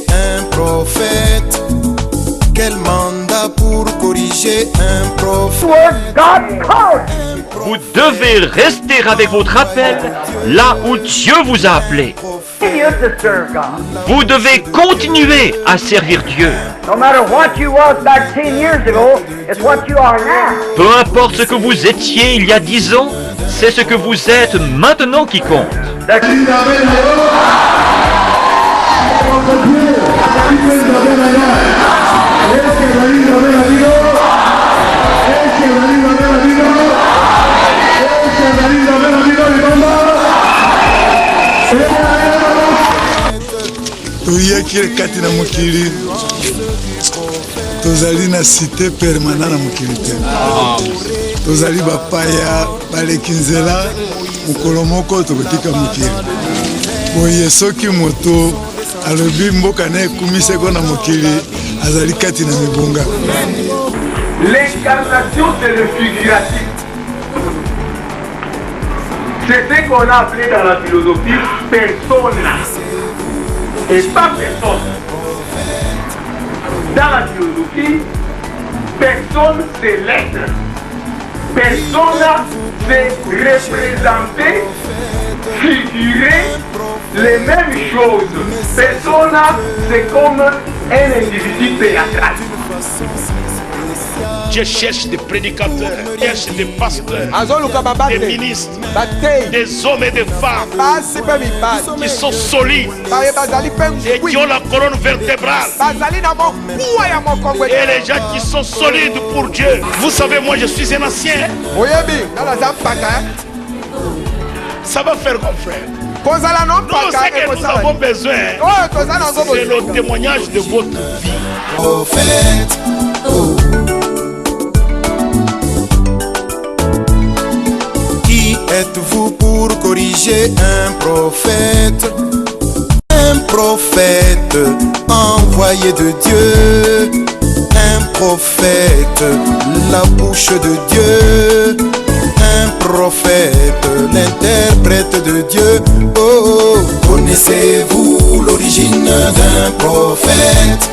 un prophète? Quel mandat pour corriger un prophète? Vous devez rester avec votre appel là où Dieu vous a appelé. Vous devez continuer à servir Dieu. Peu importe ce que vous étiez il y a 10 ans, c'est ce que vous êtes maintenant qui compte. Toyaki kati na mokili tozali na cité permanent na mokili te tozali bapaya baleki nzela mokolo moko tokotika mokili boye soki moto alobi mboka na ekumiseko na mokili azali kati na mibonga. L'incarnation c'est le figuratif. C'est ce qu'on a appelé dans la philosophie persona. Et pas personne. Dans la philosophie, personne c'est l'être. Persona c'est représenter, figurer les mêmes choses. Persona c'est comme un individu théâtral. Dieu cherche des prédicateurs, cherche des pasteurs, des ministres, des hommes et des femmes qui sont solides et qui ont la colonne vertébrale. Et les gens qui sont solides pour Dieu. Vous savez, moi je suis un ancien. Ça va faire comme frère. Nous, ce que nous avons besoin, c'est le témoignage de votre vie. Prophète, oh. Qui êtes-vous pour corriger un prophète? Un prophète envoyé de Dieu. Un prophète, la bouche de Dieu. Un prophète, l'interprète de Dieu. Oh, connaissez-vous l'origine d'un prophète?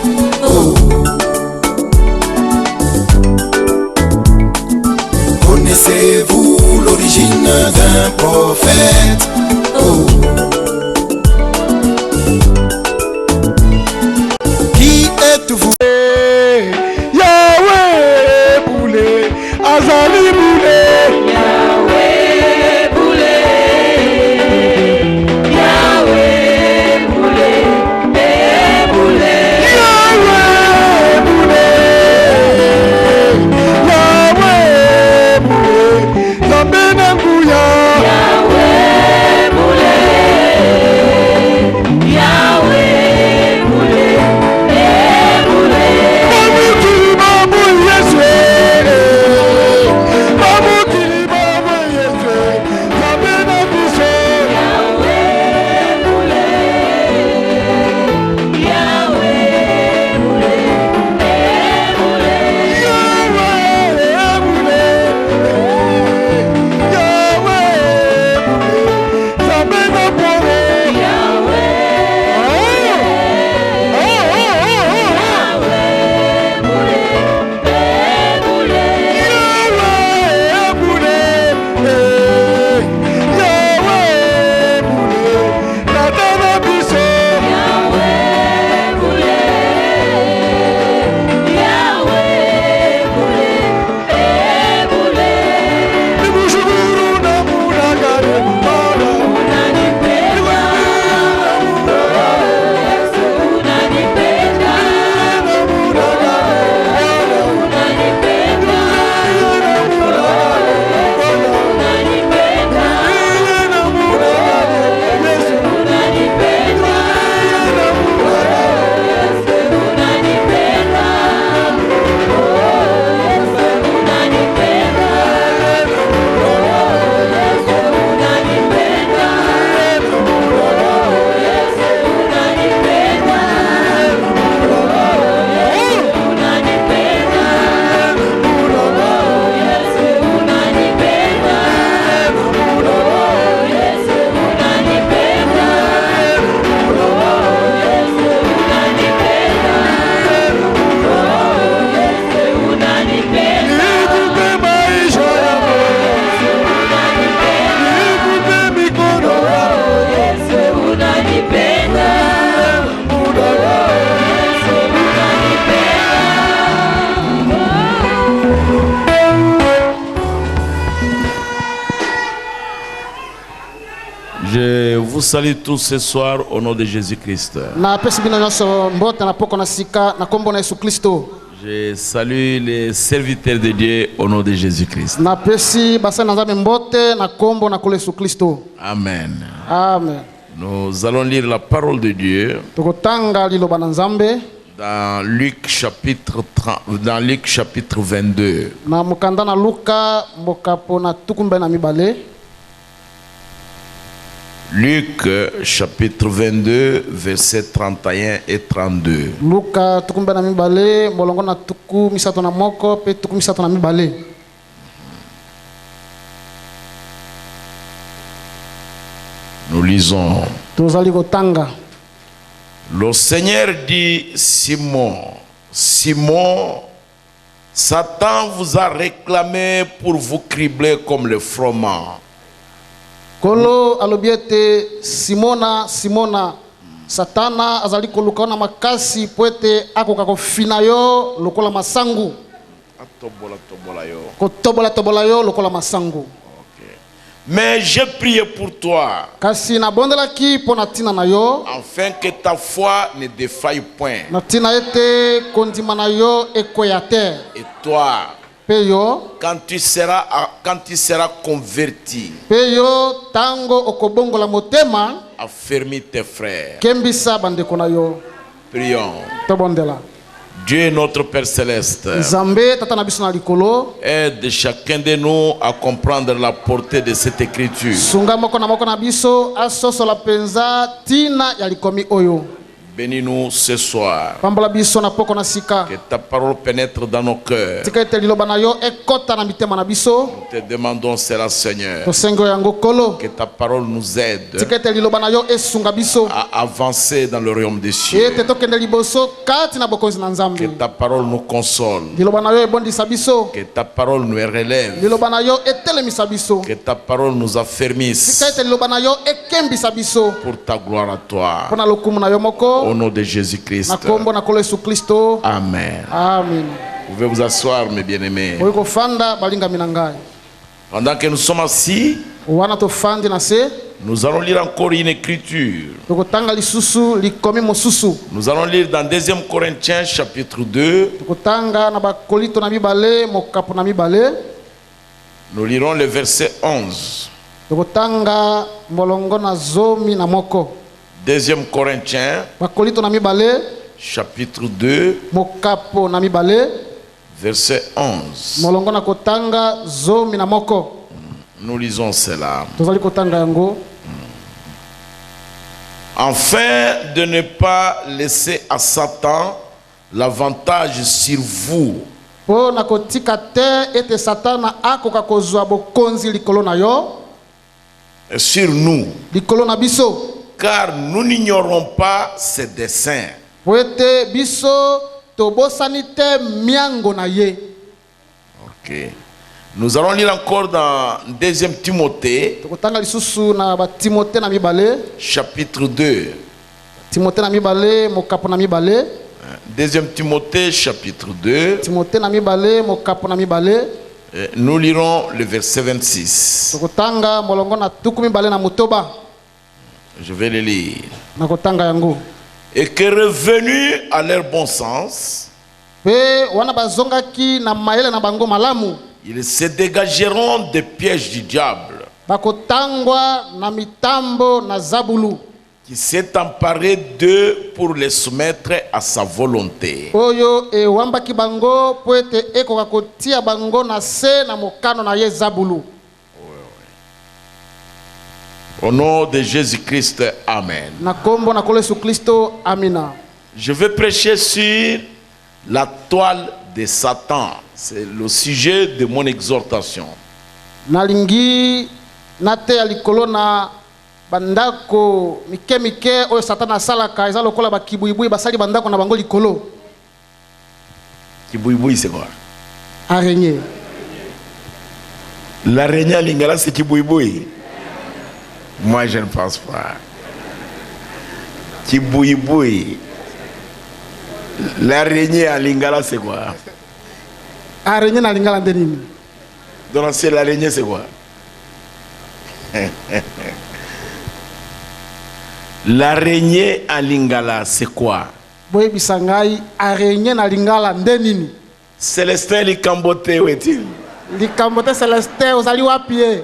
Oh. Connaissez-vous l'origine d'un prophète? Oh. Qui êtes-vous? Yahweh Boulé, Azali Boulé. Yahweh Boulé, Yahweh Boulé, Boulé. Yahweh Boulé, Yahweh Boulé, Zambé Nanguya. Yahweh vous salue tous ce soir au nom de Jésus-Christ. Je salue les serviteurs de Dieu au nom de Jésus-Christ. Amen. Amen. Nous allons lire la parole de Dieu dans Luc chapitre 22. Luc chapitre 22 versets 31 et 32. Nous lisons. Le Seigneur dit Simon, Simon, Satan vous a réclamé pour vous cribler comme le froment. Kolo alobiete Simona Simona Satana azali kolukana makasi poete ako kakofina yo lokola masangu. Tobola yo lokola masangu. Mais j'ai prié pour toi, afin que ta foi ne défaille point. Et toi, quand tu seras converti, affermis tes frères. Prions. Dieu notre Père Céleste, aide chacun de nous à comprendre la portée de cette écriture. Bénis-nous ce soir. Que ta parole pénètre dans nos cœurs. Nous te demandons cela, Seigneur. Que ta parole nous aide à avancer dans le royaume des cieux. Que ta parole nous console. Que ta parole nous relève. Que ta parole nous affermisse. Pour ta gloire à toi. Au nom de Jésus-Christ. Amen. Amen. Vous pouvez vous asseoir, mes bien-aimés. Pendant que nous sommes assis, nous allons lire encore une écriture. Nous allons lire dans 2 Corinthiens chapitre 2. Nous lirons le verset 11. 2 Corinthiens chapitre 2 verset 11. Nous lisons cela. Afin de ne pas laisser à Satan l'avantage sur vous. Et sur nous. Car nous n'ignorons pas ses desseins. Ok. Nous allons lire encore dans 2 Timothée chapitre 2. 2 Timothée chapitre 2. Nous lirons le verset 26. Je vais le lire. Et que revenus à leur bon sens, ils se dégageront des pièges du diable, qui s'est emparé d'eux pour les soumettre à sa volonté. Au nom de Jésus-Christ, Amen. Je vais prêcher sur la toile de Satan. C'est le sujet de mon exhortation. Kibuibui, c'est quoi? Araignée. L'araignée à Lingala, c'est kibuibui. Moi, je ne pense pas. Kibuibui. L'araignée à Lingala, c'est quoi? Araignée à Lingala, donc c'est l'araignée, c'est quoi? L'araignée à Lingala, c'est quoi? boyebisa ngai araignée na lingala nde nini? Célestin Likambote, où est-il? Likambo te Célestin ozali wapi ye?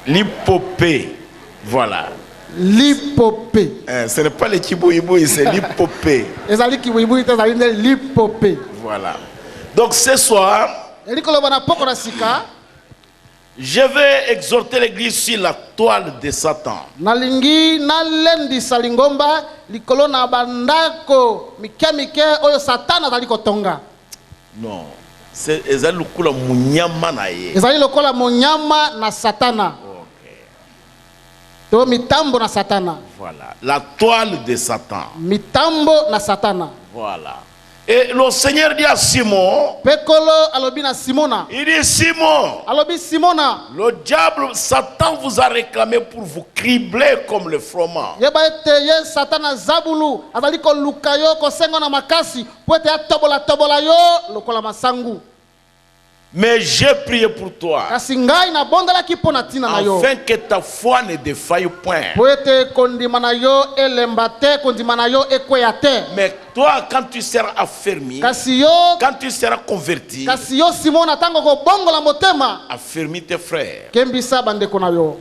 L'hypopée, voilà. L'hypopée. Ce n'est pas le kiboui, c'est l'hypopée. Ezali kibuibui te ezali nde l'hypopée. Voilà. Donc ce soir, elikoloba na poko na sika je vais exhorter l'église sur la toile de Satan. nalingi nalendisa lingomba likolo na bandako mike mike oyo satana azali kotonga. Non. C'est ezali lokola munyama na ye. Ezali lokola monyama na satana. To mitambo na satana. Voilà. La toile de Satan. Mitambo na satana. Voilà. Et le Seigneur dit à Simon, Pekolo alobi na Simona. il dit Simon, Alobi Simona. le diable, Satan vous a réclamé pour vous cribler comme le froment. Yeba ete ye satana zabulu azali ko luka yo ko sengo na makasi po ete atobola tobola yo lokola masangu. Mais j'ai prié pour toi, Kasi ngai na bondela kipo na tina na yo. afin que ta foi ne défaille point. Po ete kondima na yo elemba te, kondima na yo ekweya te. Mais toi, quand tu seras affermi, Kasi yo quand tu seras converti, kasi yo Simona tango ko bongola motema affermis tes frères. kembisa bandeko na yo.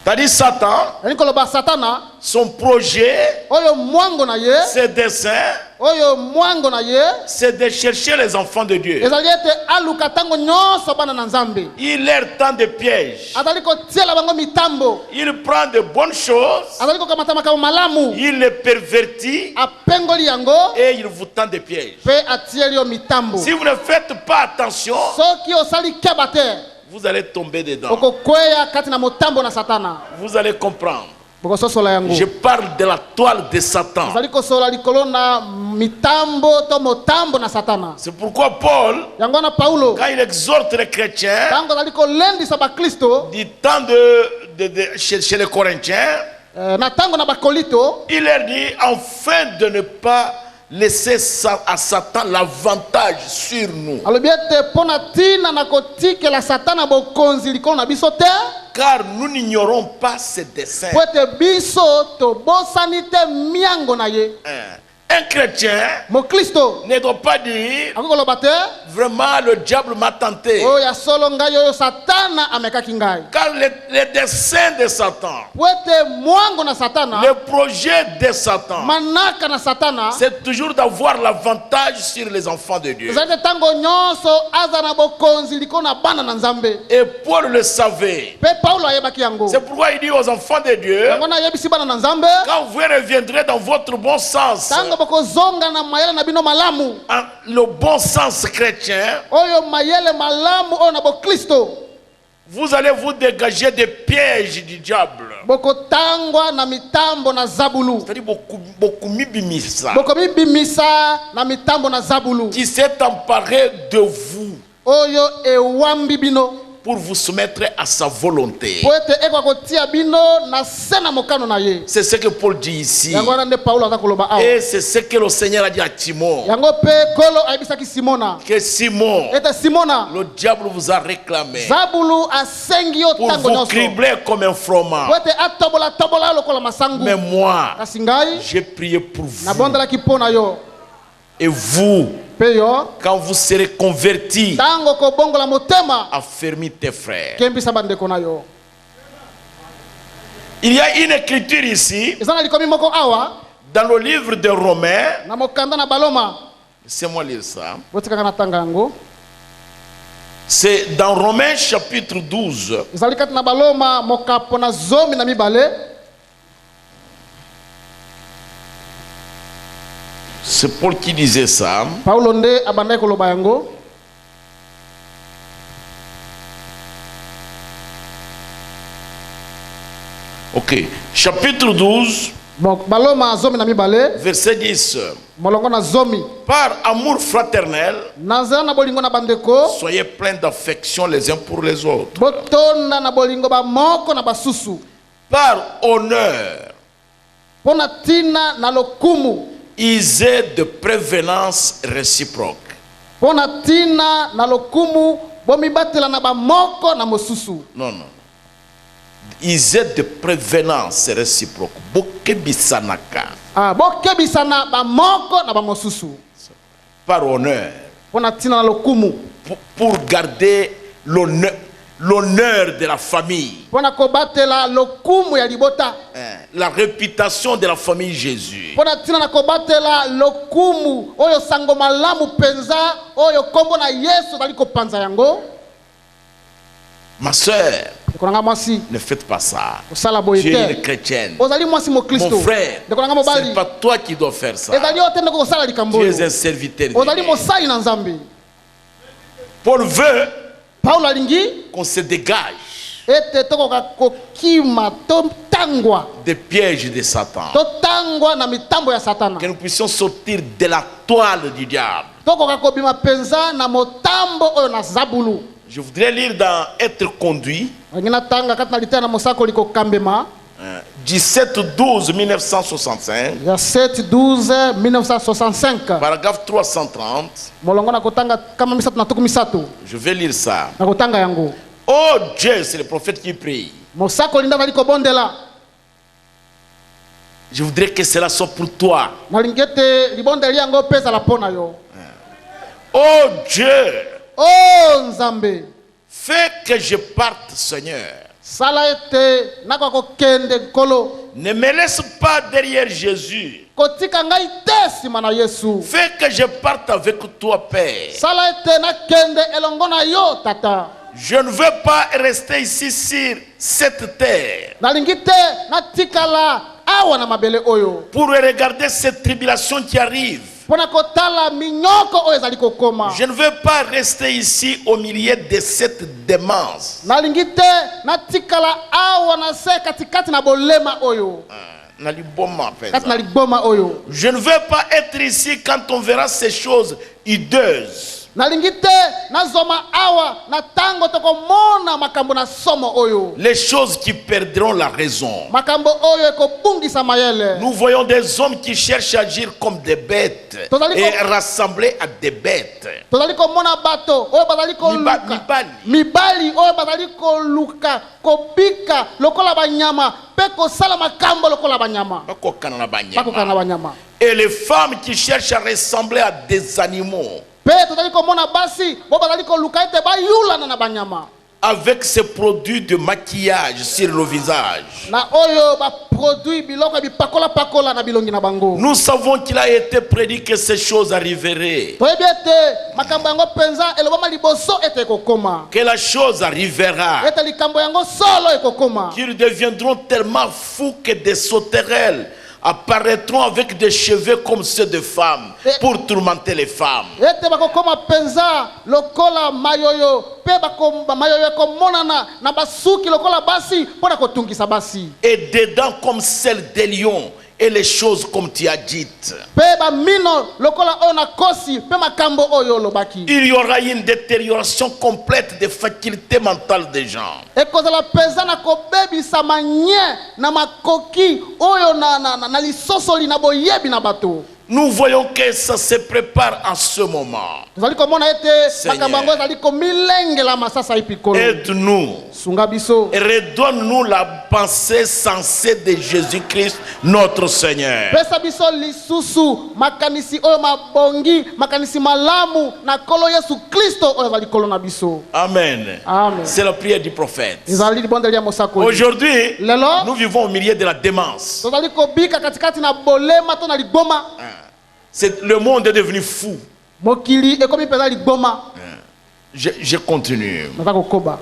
T'as dit Satan, Yani koloba satana son projet, oyo mwango na ye, ses desseins, oyo mwango na ye c'est de chercher les enfants de Dieu. ezali ete aluka tango nyonso bana na Nzambe. Il leur tend des pièges. Azali kotiela bango mitambo. Il prend de bonnes choses, Azali kokamata makambo malamu. il les pervertit Apengoli yango et il vous tend des pièges. pe atieli yo mitambo. Si vous ne faites pas attention, Soki osali keba te vous allez tomber dedans. okokweya kati na motambo na satana. Vous allez comprendre. Bokososola yango. Je parle de la toile de Satan. Azali kosola likolo na mitambo to motambo na satana. C'est pourquoi Paul, Yango na Paulo quand il exhorte les chrétiens, tango azali kolendisa bakristo du temps chez les Corinthiens, na tango na bakolito il leur dit, afin de ne pas laisser à Satan l'avantage sur nous. alobi ete mpona ntina na kotikela satana bokonzi likolo na biso te Car nous n'ignorons pas ses desseins. po ete biso tobosani te miango na ye. Un chrétien Mokristo ne doit pas dire, akoki koloba te vraiment le diable m'a tenté. oyo ya solo ngai oyo satana amekaki ngai. Car les desseins de Satan, Po ete mwango na satana le projet de Satan, manaka na satana c'est toujours d'avoir l'avantage sur les enfants de Dieu. ezali te ntango nyonso aza na bokonzi likolo na bana na Nzambe. Et Paul le savait. Pe Paulo ayebaki yango. C'est pourquoi il dit aux enfants de Dieu, Yango nayebisi bana na Nzambe quand vous reviendrez dans votre bon sens, ntango bokozonga na mayele na bino malamu le bon sens chrétien, oyo mayele malamu oyo na bokristo vous allez vous dégager des pièges du diable. bokotangwa na mitambo na zabulu. C'est-à-dire beaucoup mibimisa bokomibimisa na mitambo na zabulu qui s'est emparé de vous oyo ewambi bino pour vous soumettre à sa volonté. po ete ekwa kotia bino na se na mokano na ye. C'est ce que Paul dit ici. Yango wana nde Paulo aza koloba awa. Et c'est ce que le Seigneur a dit à Timon. Yango pe kolo ayebisaki Simona Que Simon, ete Simona le diable vous a réclamé zabulu asengi yo pour tango vous nyonso cribler comme un froment. po ete atobola tobola lokola masangu. Mais moi, Kasi ngai j'ai prié pour vous. nabondelaki mpo na yo. Et vous, Pe yo quand vous serez convertis, tango kobongola motema affermis tes frères. kembisa bandeko na yo. Il y a une écriture ici, Eza na likomi moko awa dans le livre de Romains. na mokanda na baloma. Laissez-moi lire ça. Botikaka na tanga yango. C'est dans Romains chapitre 12. Ezali kati na baloma mokapo na zomi na mibale. C'est Paul qui disait ça. Paulo nde abandaki koloba yango. Ok. Chapitre 12, Baloma zomi na mibale verset 10. molongo na zomi. Par amour fraternel, Na nzela na bolingo na bandeko soyez pleins d'affection les uns pour les autres. botonda na bolingo bamoko na basusu. Par honneur, Pona tina na lokumu. usez de prévenance réciproque. Pona tina na lokumu bomibatela na bamoko na mosusu. Non, non. Ils aient de prévenance réciproque. Bokebisanaka. bokebisana bamoko na bamosusu Par honneur. mpona ntina na lokumu Pour garder l'honneur de la famille. mpona kobatela lokumu ya libota La réputation de la famille Jésus. mpona ntina na kobatela lokumu oyo sango malamu penza oyo kombo na yesu ezali kopanza yango. Ma soeur, ndekonanga mwasi ne faites pas ça. kosala boye Tu es te une chrétienne. ozali mwasi mokristo. Mon frère, ndekonanga ce mobali n'est pas toi qui dois faire ça. ezali oyo te ndeko kosala likambo Tu oyo es un serviteur. ozali divin. mosali na nzambe. Paul veut paulo alingi qu'on se dégage ete tokoka kokima totangwa des pièges de Satan. totangwa na mitambo ya satana Que nous puissions sortir de la toile du diable. tokoka kobima penza na motambo oyo na zabulu. Je voudrais lire dans Être conduit, alingi natanga kati na litera na mosakoli kokambema 17-12-1965, ya 7 1965 paragraphe 330. molongo na kotanga kama misatu na tuku misatu Je vais lire ça. na kotanga yango. Oh Dieu, c'est le prophète qui prie. mosakoli nde azali kobondela. Je voudrais que cela soit pour toi. nalingi ete libondeli yango mpe ezala mpo na yo. Oh Dieu, o nzambe fais que je parte, Seigneur. sala ete nakoka kokende nkolo Ne me laisse pas derrière Jésus. kotika ngai te nsima na yesu. Fais que je parte avec toi, Père. sala ete nakende elongo na yo tata. Je ne veux pas rester ici sur cette terre nalingi te natikala awa na mabele oyo pour regarder cette tribulation qui arrive. mpona kotala minyoko oyo ezali kokoma. Je ne veux pas rester ici au milieu de cette démence. nalingi te natikala awa na se katikati na bolema oyo kati na liboma oyo. Je ne veux pas être ici quand on verra ces choses hideuses. nalingi te nazoma awa na ntango tokomona makambo na somo oyo. Les choses qui perdront la raison. makambo oyo ekobungisa mayele. Nous voyons des hommes qui cherchent à agir comme des bêtes et rassembler à des bêtes. tozali komona bato oyo bazali koluka mibali oyo bazali koluka kobika lokola banyama mpe kosala makambo lokola banyama bakokana na banyama. Et les femmes qui cherchent à ressembler à des animaux. mpe tozali komona basi bo bazali koluka ete bayulana na banyama. Avec ces produits de maquillage sur le visage. na oyo baproduit biloko bipakola na bilongi na bango. Nous savons qu'il a été prédit que ces choses arriveraient. toyebi ete makambo yango penza elobama liboso ete ekokoma. Que la chose arrivera. ete likambo yango solo ekokoma. Qu'ils deviendront tellement fous que des sauterelles apparaîtront avec des cheveux comme ceux de femmes pour tourmenter les femmes. ete bakokoma penza lokola mayoyo pe mayoyo ekomonana na basuki lokola basi mpona kotungisa basi. Et des dents comme celles des lions et les choses comme tu as dites. pe bamino lokola oyo na kosi pe makambo oyo olobaki. Il y aura une détérioration complète des facultés mentales des gens. ekozala penza na kobebisama nye na makoki oyo na lisosoli na boyebi na bato. Nous voyons que ça se prépare en ce moment. tozali komona ete makambo yango ezali komilengelama sasa ipikolo. Aide-nous. sunga biso. Et redonne-nous la pensée sensée de Jésus-Christ, notre Seigneur. pesa biso lisusu makanisi oyo mabongi makanisi malamu na kolo yesu kristo oyo azali kolo na biso. Amen. Amen. C'est la prière du prophète. ezali libondeli ya mosakoli. Aujourd'hui, lelo nous vivons au milieu de la démence. tozali kobika katikati na bolema to na liboma. Le monde est devenu fou. mokili ekomi mpenza liboma. Je continue. naza kokoba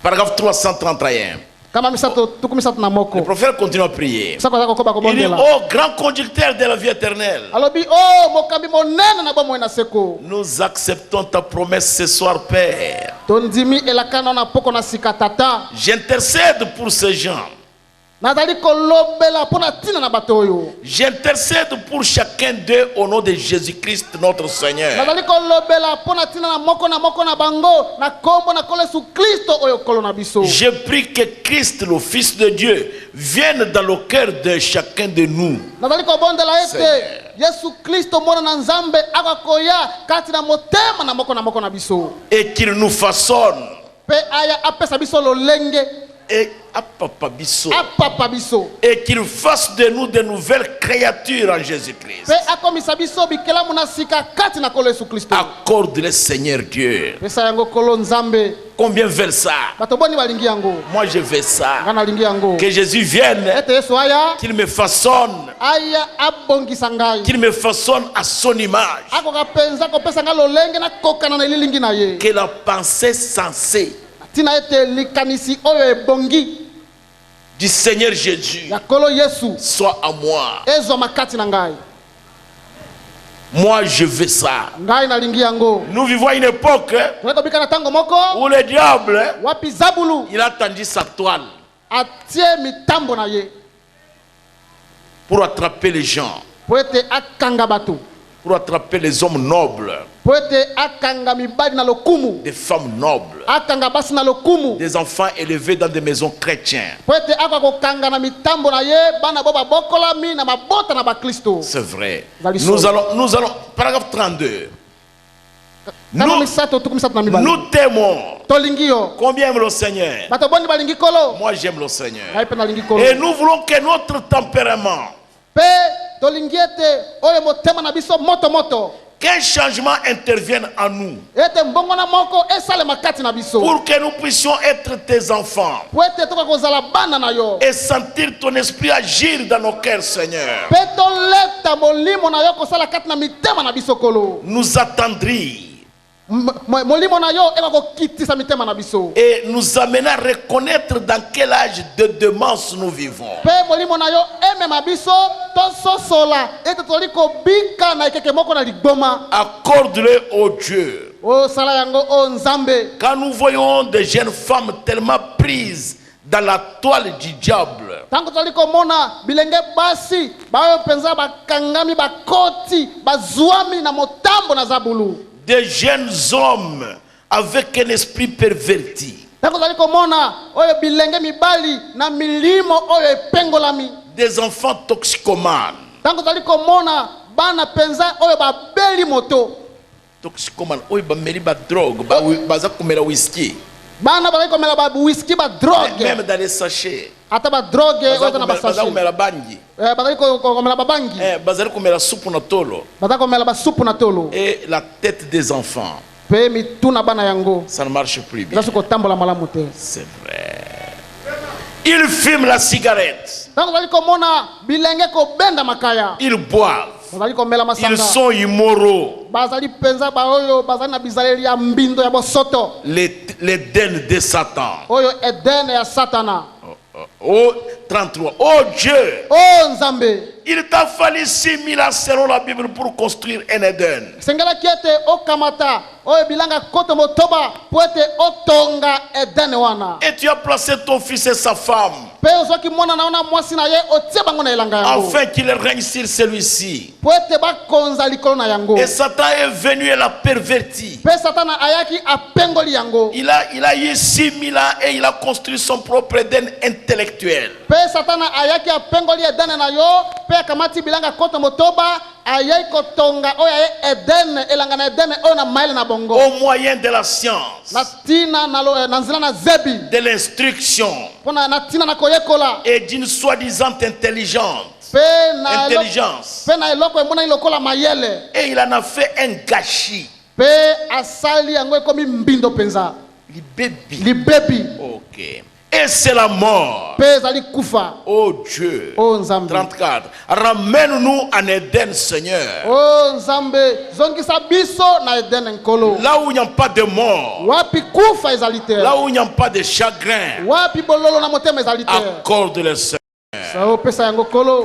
Paragraphe 331. kama misato tuku misatu na Le moko. prophète continue à prier. sako aza kokoba Il dit, kobondela. oh grand conducteur de la vie éternelle, alobi o mokambi monene na bomoi na seko. nous acceptons ta promesse ce soir, Père. tondimi elakana na poko na sika tata. J'intercède pour ces gens. nazali kolobela mpona ntina na bato oyo. J'intercède pour chacun d'eux au nom de Jésus-Christ, notre Seigneur. nazali kolobela mpona ntina na moko na bango na kombo na kolo yesu kristo oyo kolo na biso. Je prie que Christ, le Fils de Dieu, vienne dans le cœur de chacun de nous. nazali kobondela ete yesu kristo mwana na nzambe akakoya kati na motema na moko na biso. Et qu'il nous façonne pe aya apesa biso lolenge. Et et qu'il fasse de nous de nouvelles créatures en Jésus-Christ. Accorde le Seigneur Dieu. Combien veulent ça? Moi je veux ça. Que Jésus vienne, qu'il me façonne, qu'il me façonne à son image. Que la pensée sensée du Seigneur Jésus soit à moi. Moi je veux ça. Nous vivons à une époque où le diable il a tendu sa toile pour attraper les gens, pour attraper les hommes nobles, des femmes nobles, des enfants élevés dans des maisons chrétiennes. C'est vrai. Nous allons, paragraphe 32. Nous t'aimons. Combien aime le Seigneur? Moi j'aime le Seigneur. Et nous voulons que notre tempérament, qu'un changement intervienne en nous, pour que nous puissions être tes enfants et sentir ton esprit agir dans nos cœurs, Seigneur. Nous attendrir et nous amener à reconnaître dans quel âge de démence nous vivons. Accorde-le au Dieu. Quand nous voyons des jeunes femmes tellement prises dans la toile du diable, des jeunes hommes avec un esprit perverti, des enfants toxicomanes, toxicomanes, drogue, whisky, même dans les sachets, et la tête des enfants, ça ne marche plus bien. C'est vrai. Ils fument la cigarette, ils boivent, ils sont immoraux. L'Éden de Satan. Oh, 33. Oh Dieu, il t'a fallu 6000 ans selon la Bible pour construire un Éden. Et tu as placé ton fils et sa femme afin qu'il règne sur celui-ci. Et Satan est venu et l'a perverti. Il a eu 6000 ans et il a construit son propre Éden intellectuel. Au moyen de la science, de l'instruction et d'une soi-disant intelligence. Et il en a fait un gâchis. Ok. Et c'est la mort. Oh Dieu. 34. Ramène-nous en Éden, Seigneur. Là où il n'y a pas de mort. Là où il n'y a pas de chagrin. Accorde le Seigneur.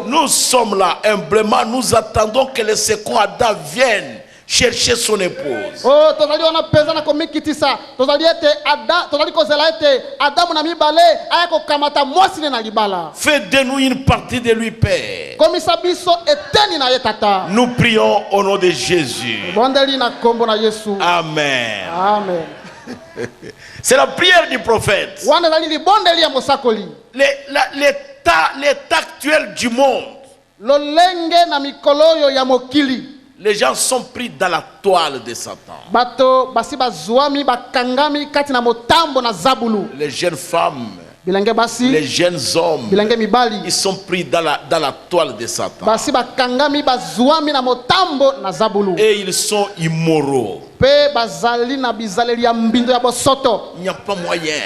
Nous sommes là humblement. Nous attendons que le second Adam vienne chercher son épouse. Fais de nous une partie de lui, Père. Nous prions au nom de Jésus. Amen. Amen. C'est la prière du prophète. L'état actuel du monde, les gens sont pris dans la toile de Satan. Les jeunes femmes Les jeunes hommes, ils sont pris dans la toile de Satan. Et ils sont immoraux. Il n'y a pas moyen.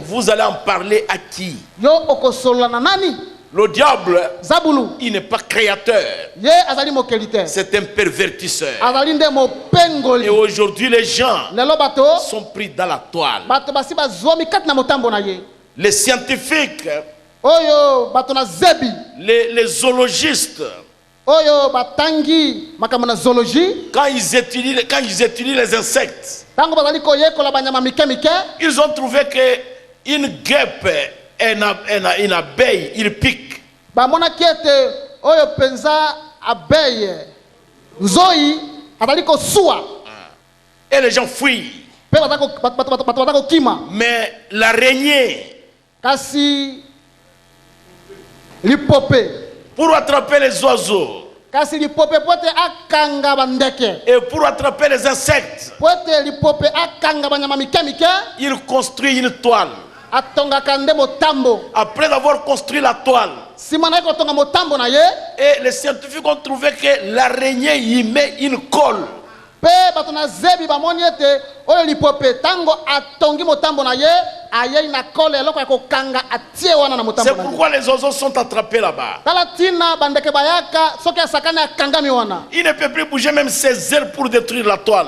Vous allez en parler à qui? Le diable, il n'est pas créateur. C'est un pervertisseur. Et aujourd'hui, les gens sont pris dans la toile. Les scientifiques, les zoologistes, quand ils étudient les insectes, ils ont trouvé qu'une guêpe, une abeille, il pique. Et les gens fuient. Mais l'araignée, pour attraper les oiseaux et pour attraper les insectes, il construit une toile. Après avoir construit la toile, et les scientifiques ont trouvé que l'araignée y met une colle. C'est pourquoi les oiseaux sont attrapés là-bas. Il ne peut plus bouger même ses ailes pour détruire la toile.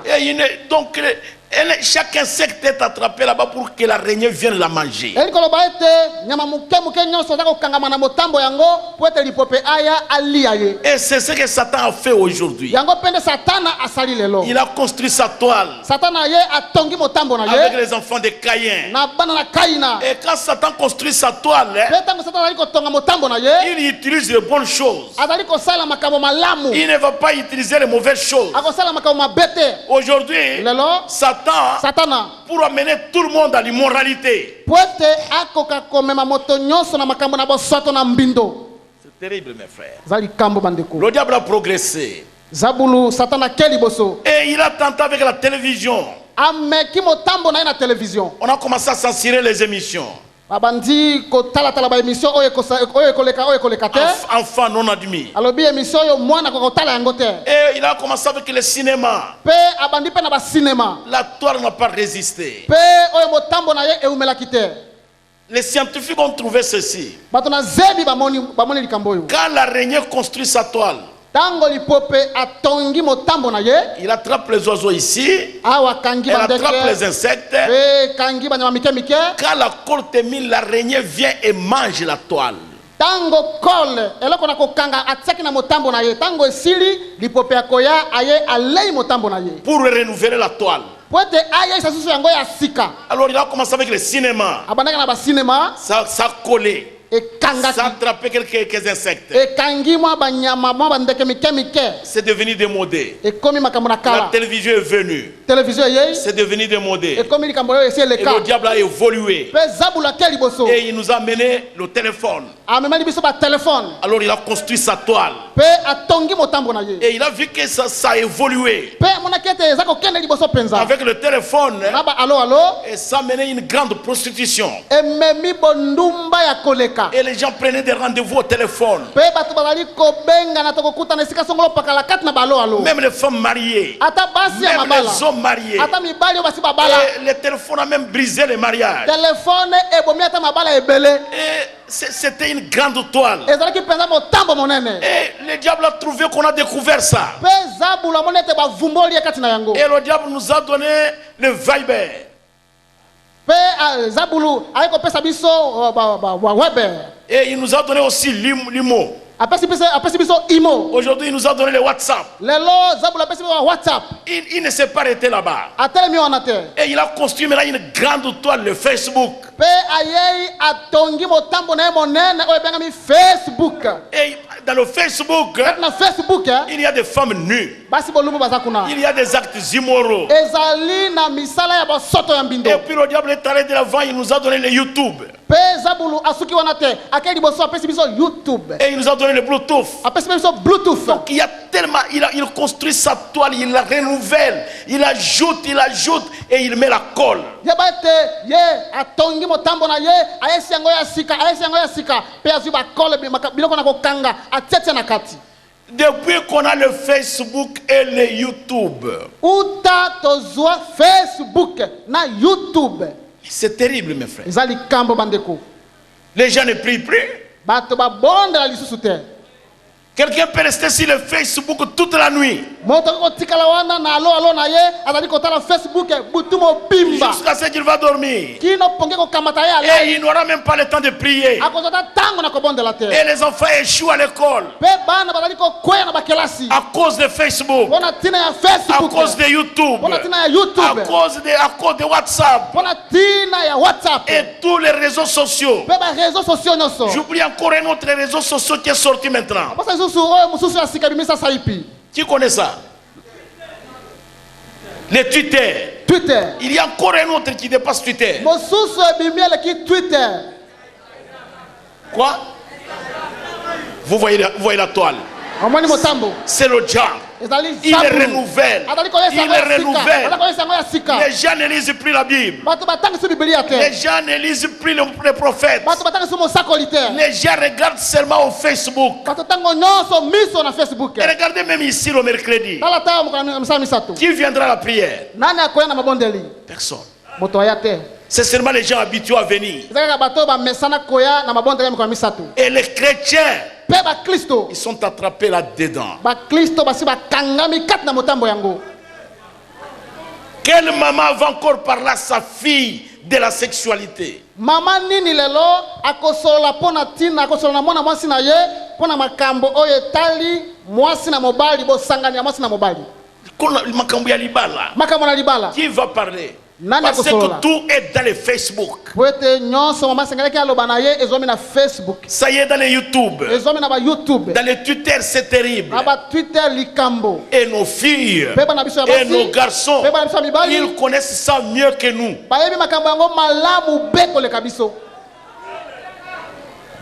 Et donc chaque insecte est attrapé là-bas pour que l'araignée vienne la manger. Et c'est ce que Satan a fait aujourd'hui. Il a construit sa toile avec les enfants de Caïn. Et quand Satan construit sa toile, il utilise les bonnes choses. Il ne va pas utiliser les mauvaises choses. Aujourd'hui, Satan, pour amener tout le monde à l'immoralité. C'est terrible, mes frères. Le diable a progressé. Et il a tenté avec la télévision. On a commencé à censurer les émissions. Enfants non admis. Et il a commencé avec le cinéma. La toile n'a pas résisté. Les scientifiques ont trouvé ceci. Quand l'araignée construit sa toile, il attrape les oiseaux ici, il attrape les insectes. Quand la colle termine, l'araignée vient et mange la toile. Pour renouveler la toile. Alors il a commencé avec le cinéma. Ça collait. Ça attrapait quelques insectes. C'est devenu démodé. La télévision est venue. C'est devenu démodé. Et le diable a évolué. Et il nous a amené le téléphone. Alors il a construit sa toile. Et il a vu que ça a évolué. Avec le téléphone, et ça a mené une grande prostitution. Et les gens prenaient des rendez-vous au téléphone. Même les femmes mariées, même les hommes mariés. Et le téléphone a même brisé les mariages. Et c'était une grande toile. Et le diable a trouvé qu'on a découvert ça. Et le diable nous a donné le Viber. Et il nous a donné aussi l'IMO. Aujourd'hui, il nous a donné le WhatsApp. Il ne s'est pas arrêté là-bas. Et il a construit maintenant une grande toile, le Facebook. Et dans le Facebook, na Facebook il y a des femmes nues. basi bolumbu baza kuna Il y a des actes immoraux. ezali na misala ya bosoto ya mbindo Et puis le diable est allé de l'avant, il nous a donné le YouTube. pe zabulu asuki wana te akeli liboso apesi biso YouTube Et il nous a donné le Bluetooth. apesi biso Bluetooth. Donc il y a tellement, il construit sa toile, il la renouvelle, il ajoute et il met la colle. ye bate ye atongi motambo na ye ayesi yango ya sika pe azwi bakole biloko na kokanga atietie na kati. Depuis qu'on a le Facebook et le YouTube, uta tozwa Facebook na YouTube c'est terrible mes frères. ezali kambo bandeko Les gens ne prient plus. bato babondela lisusu te. Quelqu'un peut rester sur le Facebook toute la nuit. moto kotikala wana na alo na ye azali kotala Facebook butu mobimba Jusqu'à ce qu'il va dormir. kino ponge kokamata ye Et alai il n'aura même pas le temps de prier. akozota tango na kobondela te. Et les enfants échouent à l'école. pe bana bazali kokwea na bakelasi À cause de Facebook. mpona ntina ya À Facebook cause de YouTube. mpona ntina ya À YouTube cause de WhatsApp. mpona ntina ya WhatsApp Et tous les réseaux sociaux. pe bareseau sociaux nyonso. J'oublie encore un autre réseau social qui est sorti maintenant. posa lisusu oyo mosusu ya sika bimisa saipi Qui connaît ça? Les Twitter. Twitter Il y a encore un autre qui dépasse Twitter. mosusu ebimi eleki Twitter. Quoi? Vous voyez la toile. omoni motambo C'est le diable. ezali Il zabulu. les renouvelle. azali koyesa Il yango les ya sika renouvelle. azali koyesa yango ya sika Les gens ne lisent plus la Bible. bato batangisi bibilia Les te gens ne lisent plus les prophètes. bato batangisi mosakoli te Les gens regardent seulement au Facebook. bato ntango nyonso miso na Facebook. Et regardez même ici le mercredi. tala ta mokolo misala misato Qui viendra à la prière? nani akoya na mabondeli Personne. moto aya te. C'est seulement les gens habitués à venir. eza kaka bato bamesana koya na mabondeli ya mikolo misato. Et les chrétiens, mpe baklisto ils sont attrapés là-dedans. baklisto basi bakangami kati na motambo yango. Quelle maman va encore parler à sa fille de la sexualité? mama nini lelo akosolola mpona ntina akosolola na mwana mwasi na ye mpona makambo oyo etali mwasi na mobali bosangani ya mwasi na mobali Makambo ya libala. makambo na libala. Qui va parler? Nani Parce akosolola? que tout est dans le Facebook. po ete nyonso mama asengelaki aloba na ye ezwami na Facebook Ça y est dans le YouTube. ezwami na bayoutube Dans le Twitter, c'est terrible. na batwitter likambo. Et nos filles mpe bana biso ya et nos basi garçons, mpe bana biso ya mibali ils connaissent ça mieux que nous. bayebi makambo yango malamu be koleka biso.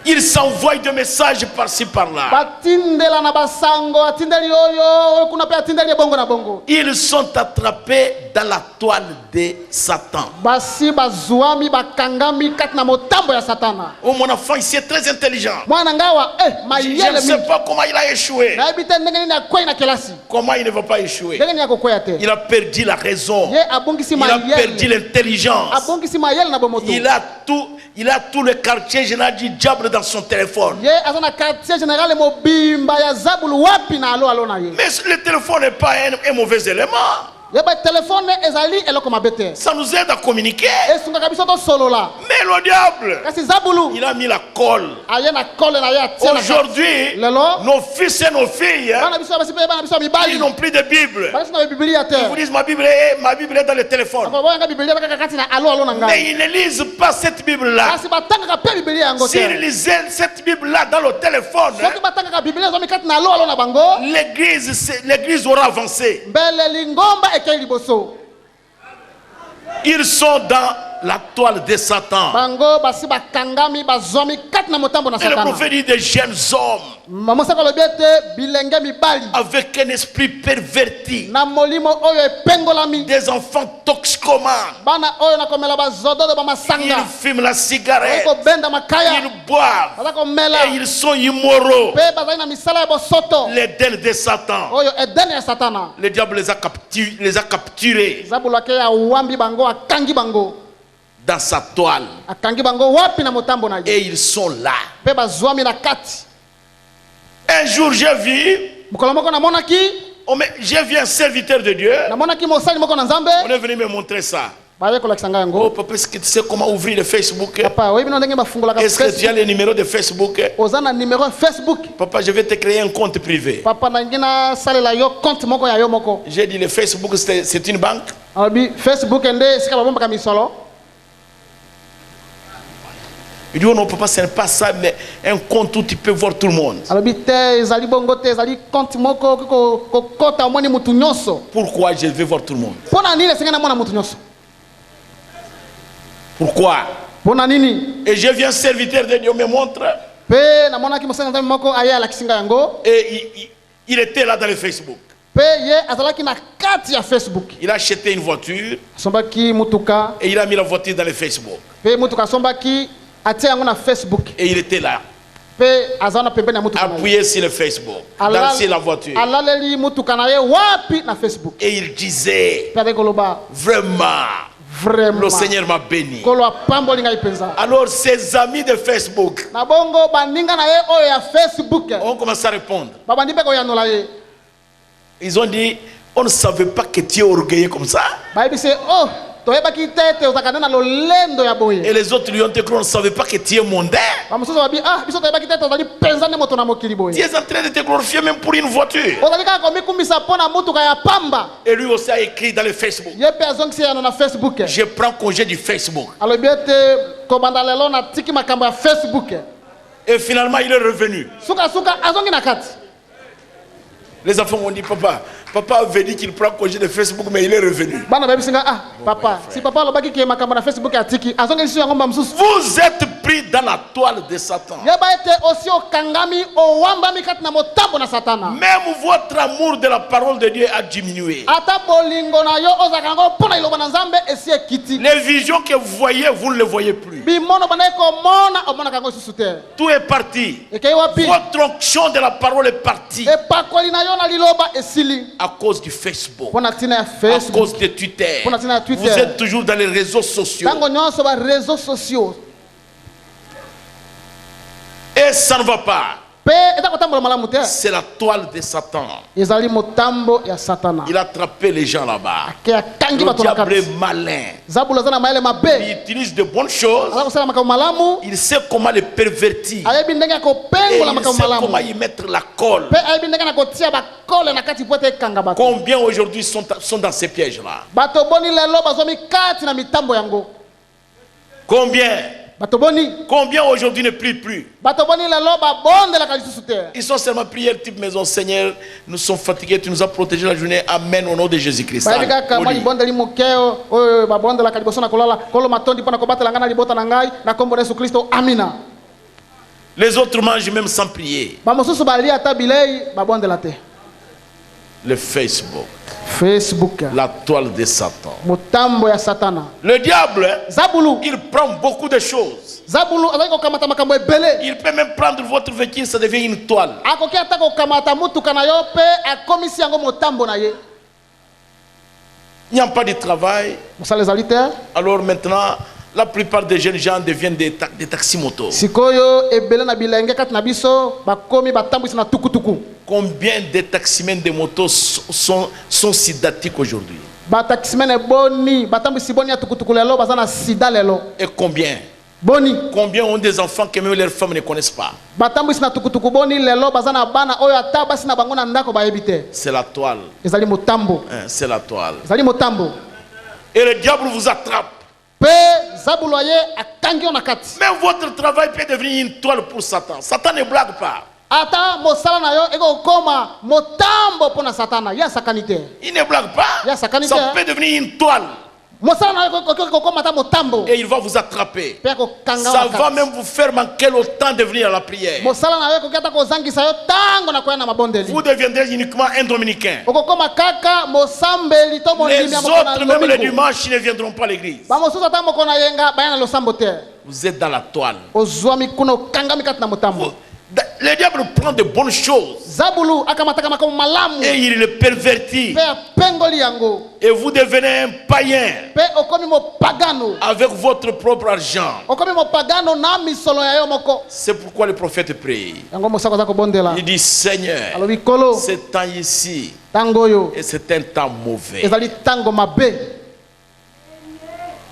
Ils s'envoient des messages par-ci par-là. batindela na basango atindeli oyo kuna mpe atindeli ebongo na bongo. Ils sont attrapés dans la toile de Satan. basi bazwami bakangami kati na motambo ya satana. Oh, mon enfant ici est très intelligent. mwana ngawa Je ne mayele sais mingi pas comment il a échoué. nayebi te ndenge nini akwei na kelasi Comment il ne va pas échouer. ndenge nini akokwea te. Il a perdu la raison. ye abongisi Il a perdu mayele l'intelligence. abongisi mayele na bomoto. Il a tout le quartier général du diable dans son téléphone. ye aza na quartier général mobimba ya zabulu wapi na alo na ye. Mais le téléphone n'est pas un mauvais élément. ye telefone ezali eloko mabe te. Ça nous aide à communiquer. esungaka biso tosolola. Mais le diable, kasi zabulu il a mis la colle. aye na kole na ye atie na kati. Aujourd'hui, lelo nos fils et nos filles, bana biso ya basi mpe bana biso ya ils mibali n'ont plus de Bible. balisi na bibilia te. Ils vous disent ma Bible est dans le téléphone. boyanga bibilia kaka kati na alo na Mais ngai. ils ne lisent pas cette Bible-là. kasi batangaka mpe bibilia yango te. S'ils lisaient cette Bible-là dans le téléphone, soki batangaka bibilia ezwami kati na alo na bango l'église aura avancé. mbele lingomba ekei liboso. Ils sont dans la toile de Satan. bango basi bakangami bazwami kati na motambo na Et le satana. prophète dit des jeunes hommes mamosaka alobi ete bilenge mibali avec un esprit perverti, na molimo oyo epengolami. des enfants toxicomanes. bana oyo nakomela bazododo Ils bamasanga fument la cigarette, kobenda makaya ils boivent baza komela et ils sont immoraux. mpe bazali na misala ya bosoto L'Éden de Satan. oyo edene ya satana. Le diable les a capturés zabulu ake awambi bango akangi bango dans sa toile. akangi bango wapi na motambo na ye Et ils sont là. mpe bazwami na kati. Un jour, j'ai vu, mokolo moko namonaki j'ai vu un serviteur de Dieu. namonaki mosali moko na nzambe On est venu me montrer ça. baye kolakisa ngai Oh, yango. papa, est-ce que tu sais comment ouvrir le Facebook? papa oyebi no ndenge bafungolaka Est-ce que tu as Facebook. le numéro de Facebook? oza na numero ya Facebook. Papa, je vais te créer un compte privé. papa nangi nasalela yo compte moko ya yo moko. J'ai dit, le Facebook, c'est une banque. alobi Facebook nde esika babombaka misolo. Il dit, oh non, papa, ce n'est pas ça, mais un compte où tu peux voir tout le monde. Pourquoi je vais voir tout le monde? Pourquoi? Et je viens serviteur de Dieu me montre. Et il était là dans le Facebook. Il a acheté une voiture. Et il a mis la voiture dans le Facebook. Et il était là. Appuyé sur le Facebook. Dans la voiture. Et il disait vraiment, le Seigneur m'a béni. Alors ses amis de Facebook ont commencé à répondre. Ils ont dit, on ne savait pas que tu es orgueilleux comme ça. Et les autres lui ont dit, on ne savait pas que tu es mondain. Tu es en train de te glorifier même pour une voiture. Et lui aussi a écrit dans le Facebook. Je prends congé du Facebook. Et finalement il est revenu. Les enfants m'ont dit, papa avait dit qu'il prend congé de Facebook, mais il est revenu. Vous êtes pris dans la toile de Satan. Même votre amour de la parole de Dieu a diminué. Les visions que vous voyez, vous ne les voyez plus. Tout est parti. Votre onction de la parole est partie. À cause du Facebook, à cause de Twitter. Vous êtes toujours dans les réseaux sociaux. Et ça ne va pas. C'est la toile de Satan. Il a attrapé les gens là-bas. Le diable est malin. Il utilise de bonnes choses. Il sait comment les pervertir. Et il sait comment y mettre la colle. Combien aujourd'hui sont dans ces pièges-là? Combien aujourd'hui ne prient plus? Ils sont seulement priés type maison. Seigneur, nous sommes fatigués, tu nous as protégé la journée. Amen au nom de Jésus-Christ. Les autres mangent même sans prier. Le Facebook. La toile de Satan. Le diable, il prend beaucoup de choses. Il peut même prendre votre véhicule, ça devient une toile. Il n'y a pas de travail. Alors maintenant, la plupart des jeunes gens deviennent des taxis-motos. Combien de taximens de motos sont sidatiques aujourd'hui? Et combien? Combien ont des enfants que même leurs femmes ne connaissent pas? C'est la toile. C'est la toile. Et le diable vous attrape. Même votre travail peut devenir une toile pour Satan. Satan ne blague pas. Il ne blague pas. Ça peut devenir une toile. Et il va vous attraper. Ça va même vous faire manquer le temps de venir à la prière. Vous deviendrez uniquement un dominicain. Les autres, même les dimanches, ils ne viendront pas à l'église. Vous êtes dans la toile. Le diable prend de bonnes choses et il les pervertit. Et vous devenez un païen avec votre propre argent. C'est pourquoi le prophète prie. Il dit, Seigneur, ce temps ici, et c'est un temps mauvais.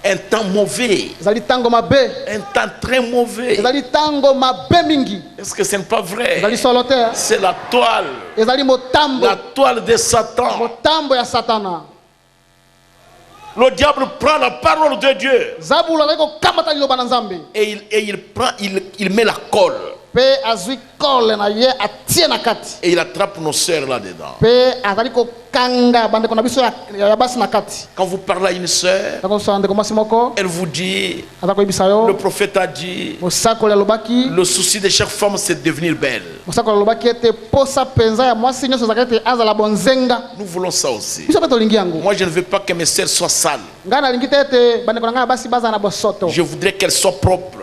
Un temps mauvais. Un temps très mauvais. Est-ce que ce n'est pas vrai? C'est la toile. La toile de Satan. Le diable prend la parole de Dieu et il met la colle. Et il attrape nos sœurs là-dedans. Quand vous parlez à une sœur, elle vous dit, le prophète a dit, le souci de chaque femme c'est de devenir belle. Nous voulons ça aussi. Moi je ne veux pas que mes sœurs soient sales. Je voudrais qu'elles soient propres,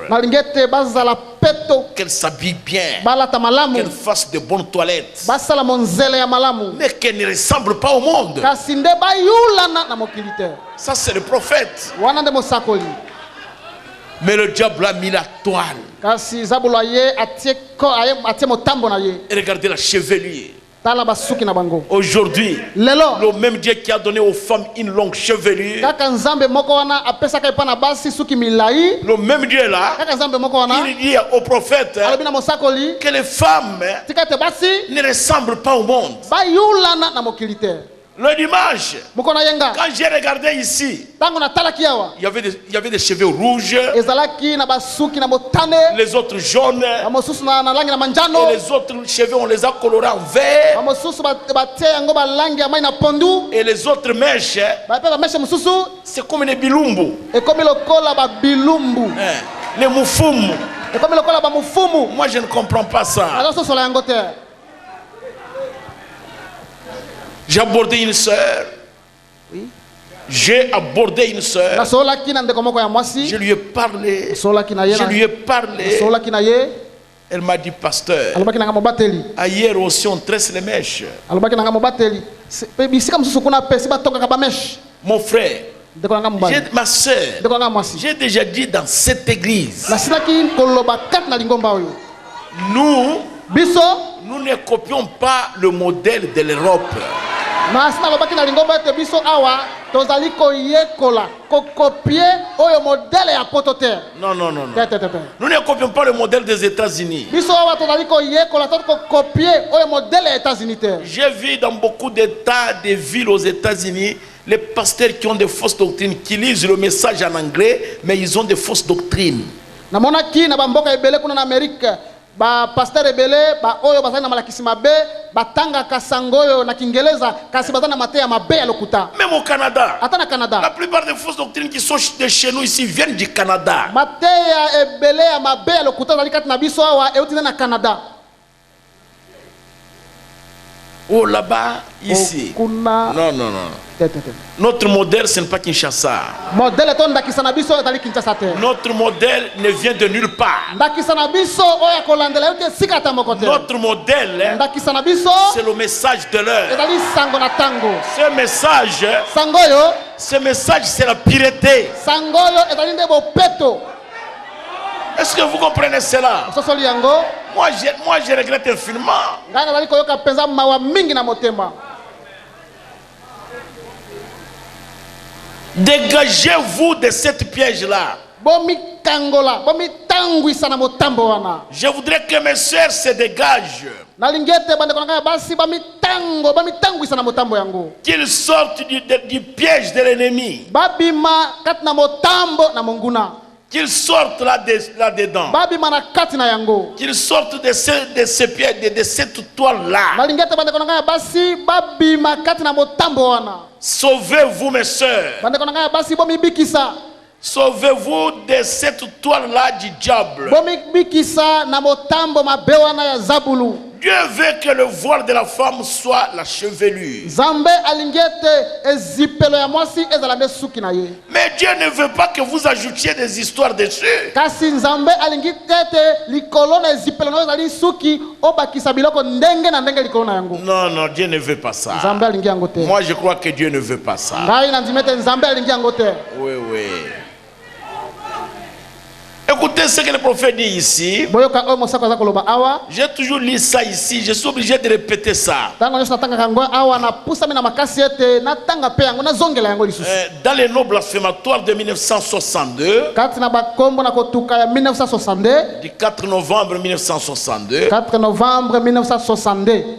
qu'elles s'habillent bien, qu'elles fassent de bonnes toilettes, mais qu'elles ne ressemblent pas au monde. Ça c'est le prophète. Mais le diable a mis la toile. Et regardez la chevelure. Aujourd'hui, le même Dieu qui a donné aux femmes une longue chevelure, le même Dieu là, il dit au prophète que les femmes ne ressemblent pas au monde. Le dimanche, quand j'ai regardé ici, il y avait des cheveux rouges, les autres jaunes, et les autres cheveux on les a colorés en vert, et les autres mèches, c'est comme les bilumbu, les moufoum. Moi je ne comprends pas ça. J'ai abordé une sœur. Oui. J'ai abordé une sœur. Je lui ai parlé. Je lui ai parlé. Elle m'a dit, pasteur, hier aussi on tresse les mèches. Mon frère, ma soeur, j'ai déjà dit dans cette église, nous ne copions pas le modèle de l'Europe. Non, non, non, non. Nous ne copions pas le modèle des États-Unis. J'ai vu dans beaucoup d'États, des villes aux États-Unis, les pasteurs qui ont des fausses doctrines, qui lisent le message en anglais, mais ils ont des fausses doctrines. Pasteur rebelle oyo bazali na malakisi mabe batanga kasangoyo na Kingeleza kasi bazana mateya mabe ya lokuta. Même au Canada. Atana Canada. La plupart des fausses doctrines qui sont de chez nous ici viennent du Canada. Mateya ebele ya mabe ya lokuta zali kati na biso awa euti na Canada. Oh là-bas, ici. Non, non, non. Notre modèle, ce n'est pas Kinshasa. Notre modèle ne vient de nulle part. Notre modèle, c'est le message de l'heure. Ce message, c'est la pureté. Est-ce que vous comprenez cela? Moi, je regrette infiniment. Dégagez-vous de cette piège-là. Je voudrais que mes soeurs se dégagent. Qu'ils sortent du piège de l'ennemi. Qu'ils sortent là-dedans. Qu'ils sortent de ces pièges, de cette toile-là. Sauvez-vous, mes soeurs. Sauvez-vous de cette toile-là du diable. Dieu veut que le voile de la femme soit la chevelure. Mais Dieu ne veut pas que vous ajoutiez des histoires dessus. Non, non, Dieu ne veut pas ça. Moi, je crois que Dieu ne veut pas ça. Oui, oui. Écoutez ce que le prophète dit ici. J'ai toujours lu ça ici. Je suis obligé de répéter ça. Dans les noms blasphématoires de 1962, du 4 novembre 1962,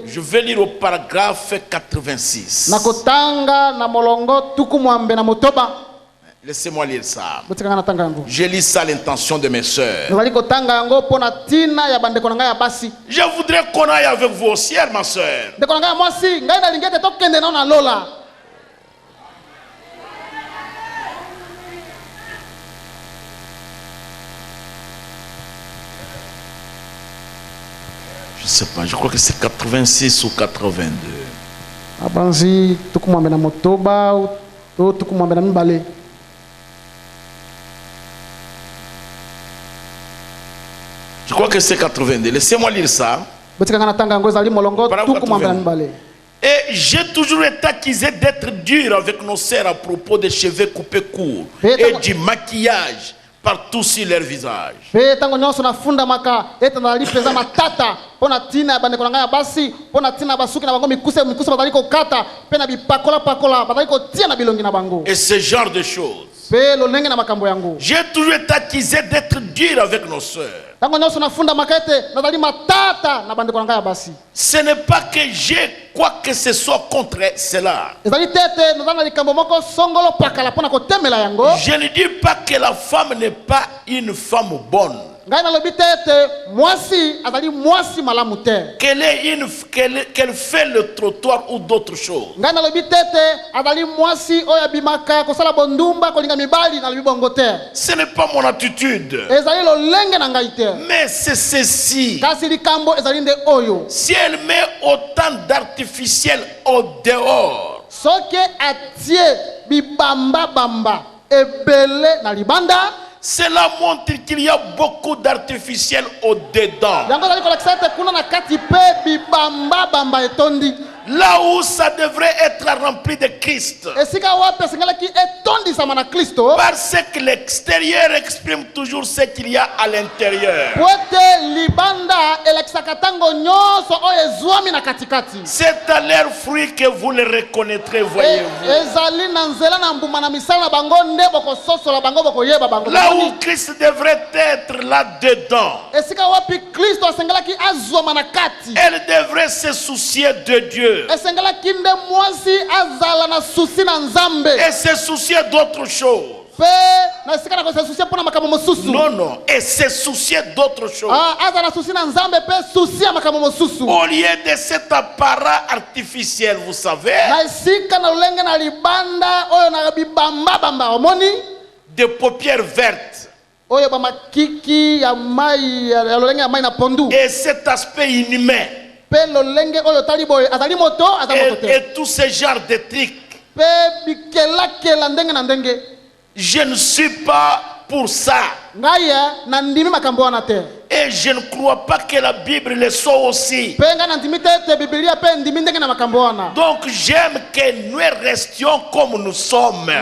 je vais lire au paragraphe 86. Laissez-moi lire ça. botika na tanga yango. Je lis ça à l'intention de mes sœurs. Nazali kotanga yango pona tina ya bandeko na ngai ya basi. Je voudrais qu'on aille avec vous au ciel, ma sœur. Ndeko na ngai ya mwasi ngai na lingete tokende na na lola. Je sais pas, je crois que c'est 86 ou 82. Abanzi tukumwambe na motoba to tukumwambe na mibale. Je crois que c'est 82. Laissez-moi lire ça. Botika na tanga yango ezali molongo tukumwambe na mibale. Et j'ai toujours été accusé d'être dur avec nos sœurs à propos des cheveux coupés courts et du maquillage partout sur leur visage. Pe tango nyonso na funda maka eta na lipeza matata pona tina bandeko nanga ya basi pona tina basuki na bango mikuse bazali ko kata pe na bipakola pakola bazali ko tia na bilongi na bango. Et ce genre de choses. Pe lo lenge na makambo yango. J'ai toujours été accusé d'être dur avec nos sœurs. Tango nyonso na funda maka ete nazali matata na bandeko nanga ya basi. Ce n'est pas que j'ai quoi que ce soit contre cela. Ezali tete nazali na likambo moko songolo pakala pona ko temela yango. Je ne dis pas que la femme n'est pas une femme bonne. Qu'elle fait le trottoir ou d'autres choses. Ce n'est pas mon attitude. Mais c'est ceci. Si elle met autant d'artificiel au dehors, cela montre qu'il y a beaucoup d'artificiel au dedans. Là où ça devrait être rempli de Christ. Parce que l'extérieur exprime toujours ce qu'il y a à l'intérieur. C'est à leur fruit que vous les reconnaîtrez, voyez-vous. Là où Christ devrait être là-dedans. Elle devrait se soucier de Dieu. Et se soucier d'autre chose. Non, non. Et se soucier d'autre chose. Au lieu de cet appareil artificiel, vous savez, des paupières vertes. Et cet aspect inhumain. Et tous ces genres de trucs. Je ne suis pas pour ça. Et je ne crois pas que la Bible le soit aussi. Donc j'aime que nous restions comme nous sommes.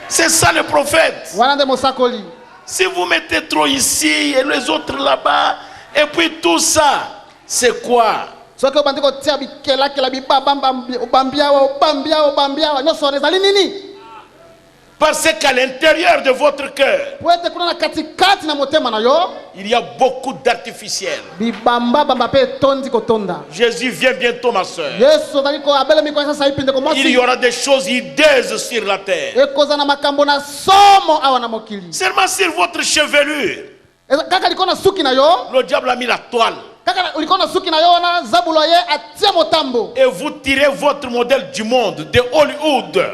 C'est ça le prophète. Si vous mettez trop ici et les autres là-bas, et puis tout ça, c'est quoi? Parce qu'à l'intérieur de votre cœur, il y a beaucoup d'artificiel. Jésus vient bientôt, ma soeur. Il y aura des choses hideuses sur la terre. Seulement sur votre chevelure, le diable a mis la toile. Et vous tirez votre modèle du monde, de Hollywood.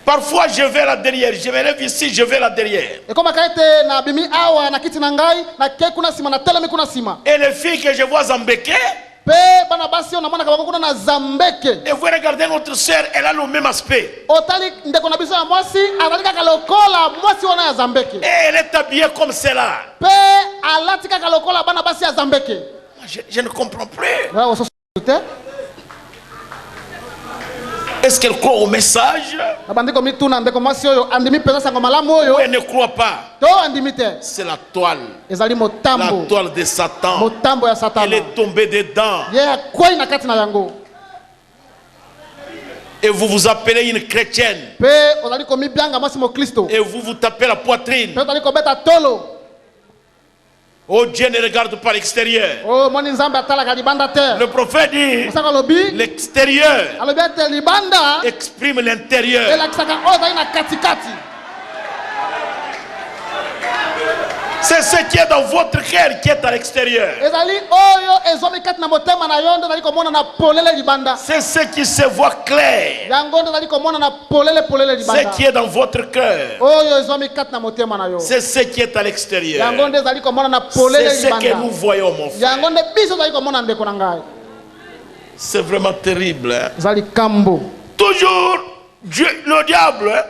Parfois je vais là derrière, je me lève ici, je vais là derrière. Et les filles que je vois en béquet, et vous regardez notre soeur, elle a le même aspect. Et elle est habillée comme cela. Je ne comprends plus. Est-ce qu'elle croit au message? Ou elle ne croit pas? C'est la toile. La toile de Satan. Elle est tombée dedans. Et vous vous appelez une chrétienne. Et vous vous tapez la poitrine. Oh, Dieu ne regarde pas l'extérieur. Oh, moni nzambe atalaka libanda te. Le prophète dit Osaka lobi. l'extérieur Alobi ate libanda. exprime l'intérieur. Elakisaka oyo ezali na katikati. C'est ce qui est dans votre cœur qui est à l'extérieur. Ezali oyo ezomi kati na motema na yo nde ezali komona na polele libanda. C'est ce qui se voit clair. Yango nde ezali komona na polele libanda. Ce qui est dans votre cœur. Oyo ezomi kati na motema na yo. C'est ce qui est à l'extérieur. Yango nde ezali komona na polele C'est ce libanda. que nous voyons, mon frère. Yango nde biso ezali komona ndeko na ngai. C'est vraiment terrible. Hein? Ezali kambo. Toujours, Dieu, le diable, hein,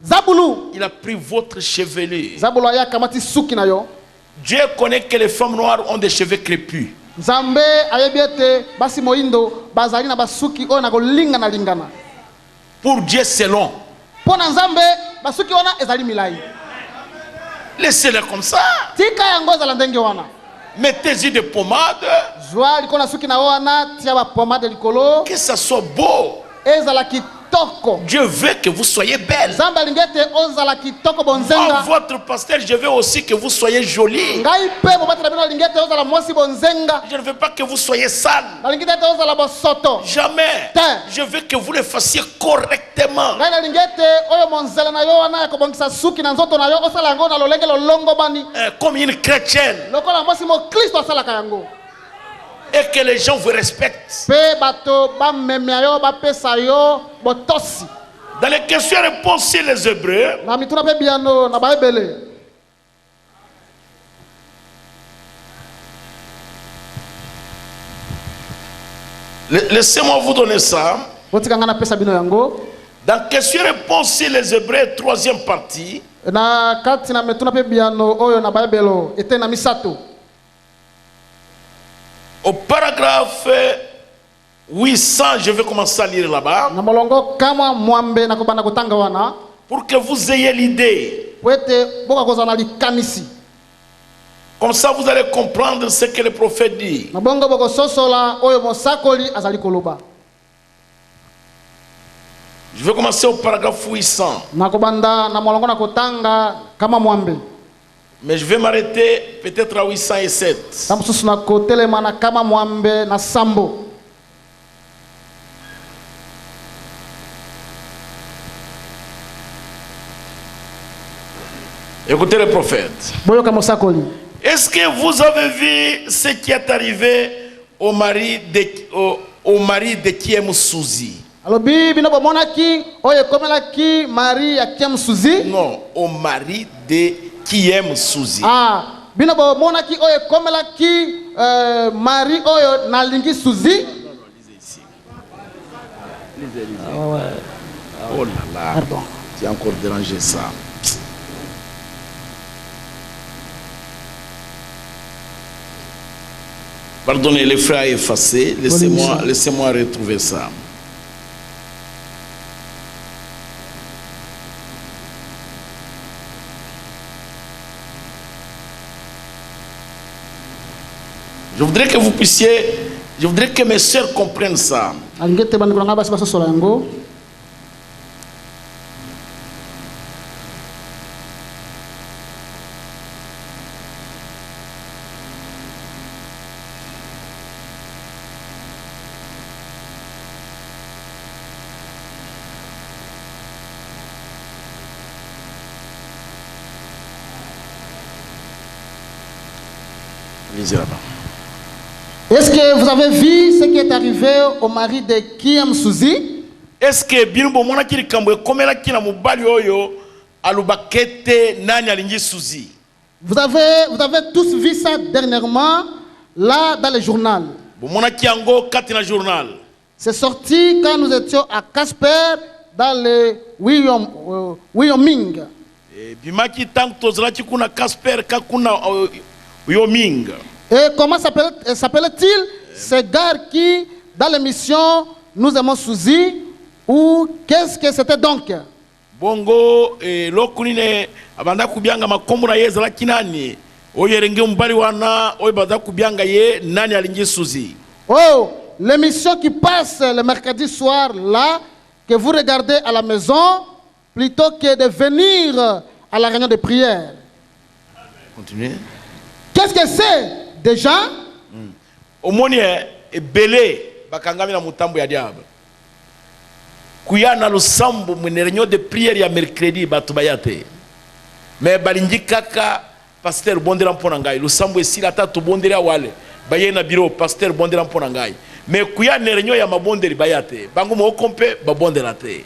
Zabulu. il a pris votre chevelure. Zabulu aya kamati suki na yo. Dieu connaît que les femmes noires ont des cheveux crépus. Nzambe ayebi ete basi moindo bazali na basuki oyo na kolinga na lingana. Pour Dieu, c'est long. Pona nzambe basuki wana ezali milai. Laissez-les comme ça. Tika yango ezala ndenge wana. Mettez-y des pommades. Zwa liko na suki na wana tia ba pomade likolo. Que ça soit beau. Ezala kitoko. Dieu veut que vous soyez belle. Nzambe alingete ozala kitoko bonzenga. Votre pasteur, je veux aussi que vous soyez jolie. Ngai pe bobata na bino alingete ozala mwasi bonzenga. Je ne veux pas que vous soyez sale. Alingete ozala bosoto. Jamais. Je veux que vous le fassiez correctement. Ngai alingete oyo monzela na yo wana ya kobongisa suki na nzoto na yo osala yango na lolenge lolongo bani. Comme une chrétienne. Lokola mwasi mo Kristo asalaka yango. Et que les gens vous respectent. Dans les questions-réponses sur les Hébreux, laissez-moi vous donner ça. Dans questions-réponses sur les Hébreux, troisième partie. Au paragraphe 800, je vais commencer à lire là-bas. Pour que vous ayez l'idée. Comme ça, vous allez comprendre ce que le prophète dit. Je vais commencer au paragraphe 800. Mais je vais m'arrêter peut-être à 807. Écoutez le prophète. Est-ce que vous avez vu ce qui est arrivé au mari de Kiem Suzi? Non, au mari de Kiem Suzi. Bino bo monaki oyo komelaki mari oyo nalingi Suzi. Lisez ici. Oh là là. Pardon. Tu as encore dérangé ça. Pardonnez, les frères effacés. Laissez-moi retrouver ça. Je voudrais que vous puissiez, je voudrais que mes sœurs comprennent ça. Lisez là-bas. Est-ce que vous avez vu ce qui est arrivé au mari de Kiem Suzi? Est-ce que binombo mona kiri kamwe komela kina mubali oyo alubakete nani alingi Suzi? Vous avez tous vu ça dernièrement là dans le journal. Mona kiango katina journal. C'est sorti quand nous étions à Casper dans le Wyoming. Bimaki tank tozala kuna Casper kakuna Wyoming. Et comment s'appelle-t-il ce gars qui, dans l'émission Nous aimons Suzi, ou qu'est-ce que c'était donc? Bongo, lokunine, abanda kubianga makombo na yezala kinani, oyerenge mbali wana, oyebada kubianga ye, nani alingi Suzi. Oh, l'émission qui passe le mercredi soir là, que vous regardez à la maison, plutôt que de venir à la réunion de prière. Continuez. Qu'est-ce que c'est déjà? Omoni belé bakangami na mutambo ya diable. Kuya na lusambo mwene réunion de prière ya mercredi batu bayate. Mais balingi kaka pasteur bondela mpona ngai. Lusambo esila tatu bondela wale. Baye na bureau pasteur bondela mpona ngai. Mais kuya na réunion ya mabondeli bayate. Bango mo kompe ba bondela te.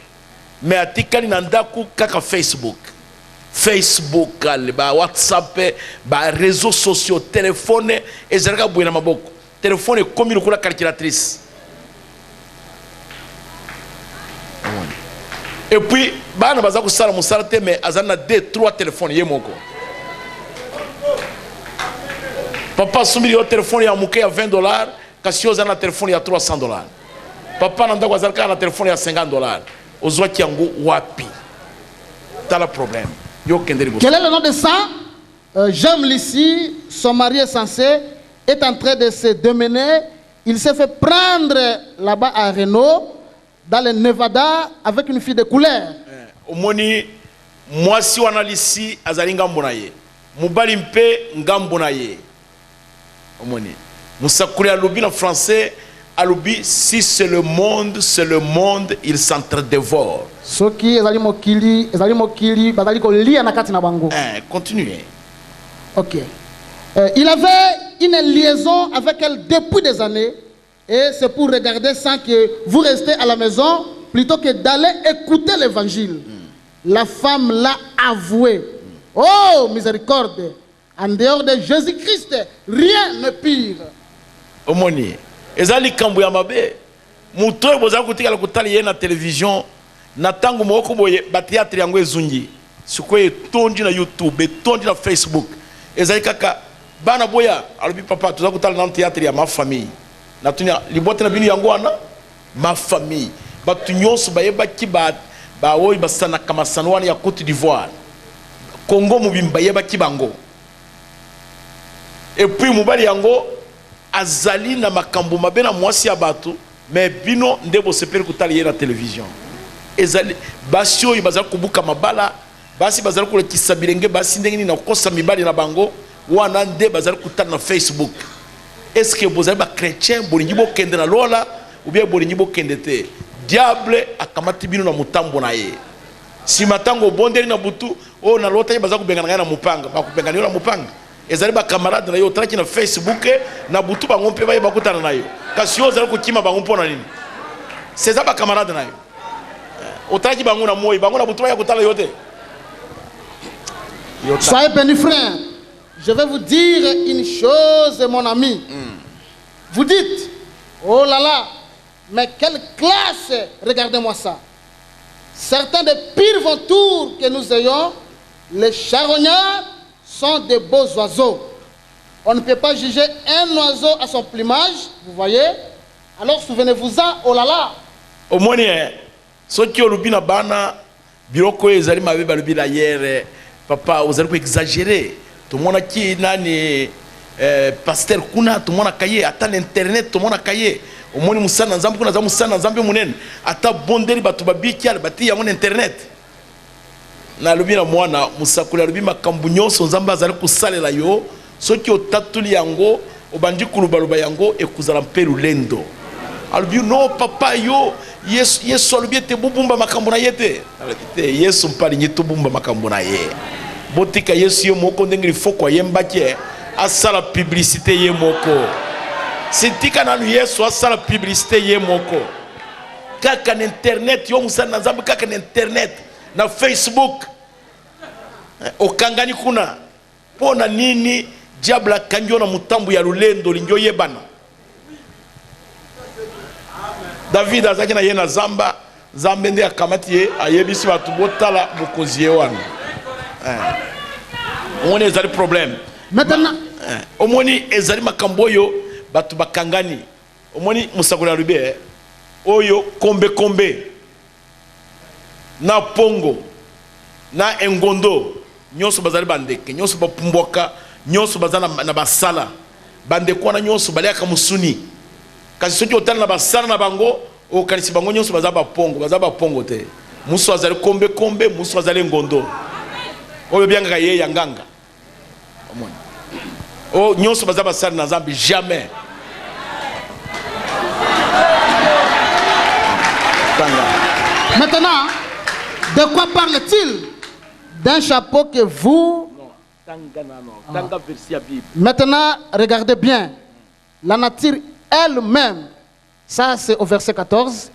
Mais atikali na ndaku kaka Facebook. Facebook, ba WhatsApp, ba réseaux sociaux, téléphone et zerga bouina maboko. Téléphone est comme une calculatrice. Et puis, bana baza kusala musala te mais azana 2-3 téléphones yemoko. Papa sumili yo téléphone ya muke ya $20, kasi yo zana téléphone ya $300. Papa nanda kwa zalka na téléphone ya $50. Ozwa kiango wapi. T'as le problème. Quel est le nom de ça? J'aime l'ici, son mari est censé, est en train de se démener. Il s'est fait prendre là-bas à Reno, dans le Nevada, avec une fille de couleur. Omoni, moi si on a ici, azali ngambonaye. Mubali mpe ngambonaye. Omoni. Musakuri alubi en français, alubi si c'est le monde, il s'entre-dévore. Continuez. Ok. Il avait une liaison avec elle depuis des années. Et c'est pour regarder sans que vous restez à la maison plutôt que d'aller écouter l'évangile. La femme l'a avoué. Oh, miséricorde. En dehors de Jésus-Christ, rien n'est pire. Omoni. Ezali kambu ya mabe. Mutoe boza kutika la kutali ye na télévision. Na tangu moko boye ba théâtre yango ezungi. Sikoye tondi na YouTube, tondi na Facebook. Ezali kaka bana boya alobi papa toza kutala na théâtre ya ma famille. Na tunya libote na binu yango wana ma famille. Ba tunyonso ba yeba ki ba oyi basana kama sanwani ya Côte d'Ivoire. Congo mubimba yeba ki bango. Et puis mubali yango azali na makambo mabe na mwasi ya batu mais bino ndebo sepeli kutali ye na télévision. Ezali basi oyo bazali kubuka mabala basi bazali kolekisa bilenge basi ndenge nini na kosa mibali na bango wana nde bazali kutana na Facebook. Est-ce que bozali ba chrétien bolingi bokende na lola ou bien bolingi bokende te? Diable akamati bino na mutambo na ye. Si matango bondeli na butu o na lota ye bazali kubengana na mupanga bakupengana na mupanga. Ezali ba camarade na yo traki na Facebook na butu bango mpe baye bakutana na yo. Kasi yo zali kokima bango mpona nini? C'est ça ba camarade na yo. Otaki bango na moyi bango na butu baye kutala yo te. Soyez bénis frère. Je vais vous dire une chose mon ami. Vous dites oh là là, mais quelle classe, regardez-moi ça. Certains des pires vautours que nous ayons, les charognards, sont des beaux oiseaux. On ne peut pas juger un oiseau à son plumage, vous voyez. Alors souvenez-vous-en, oh là là. Au moins, ceux qui ont le bana, biroko ezali mabe balubi la hier, papa, vous allez exagérer. Tout le monde a qui nani pasteur kuna, tout le monde a caillé, attends l'internet, tout le monde a caillé. Au moins musana nzambe kuna za musana nzambe munen, ata bondeli batu babiki al bati ya mon internet. Na lubi na mwana musakula lubi makambu nyonso nzambe azali kusalela yo, soki otatuli yango obandi kulubaluba yango ekuzala mpe lulendo. Alubi no papa yo Yesu alubi te bubumba makambu na yete. Alabite Yesu mpali nyitu bumba makambu na ye. Botika Yesu yo moko ndenge lifoko yembake asala publicité ye moko. Sintika nanu Yesu asala publicité ye moko. Kaka na internet yo musana nzambe kaka na internet na Facebook. Okangani kuna pona nini diable akangi na mutambu ya lulendo lingyo yebana. David azaki na ye na zamba zambe nde akamati ye ayebisi batu botala mukozi ye wana. On ezali problème. Maintenant omoni ezali makambo yo batu bakangani. Omoni musakula lube oyo kombe na pongo na engondo nyonso bazali bandeke nyonso bapumboka nyonso bazana na basala bandeko na nyonso baliaka musuni kasi soki otala na basala na bango okanisi bango nyonso bazaba pongo te muso azali kombe muso azali engondo oyo bianga ye yanganga omoni Oh, nyonso baza basali na Nzambe jamais. Maintenant, de quoi parle-t-il? D'un chapeau que vous... Maintenant, regardez bien. La nature elle-même, ça c'est au verset 14.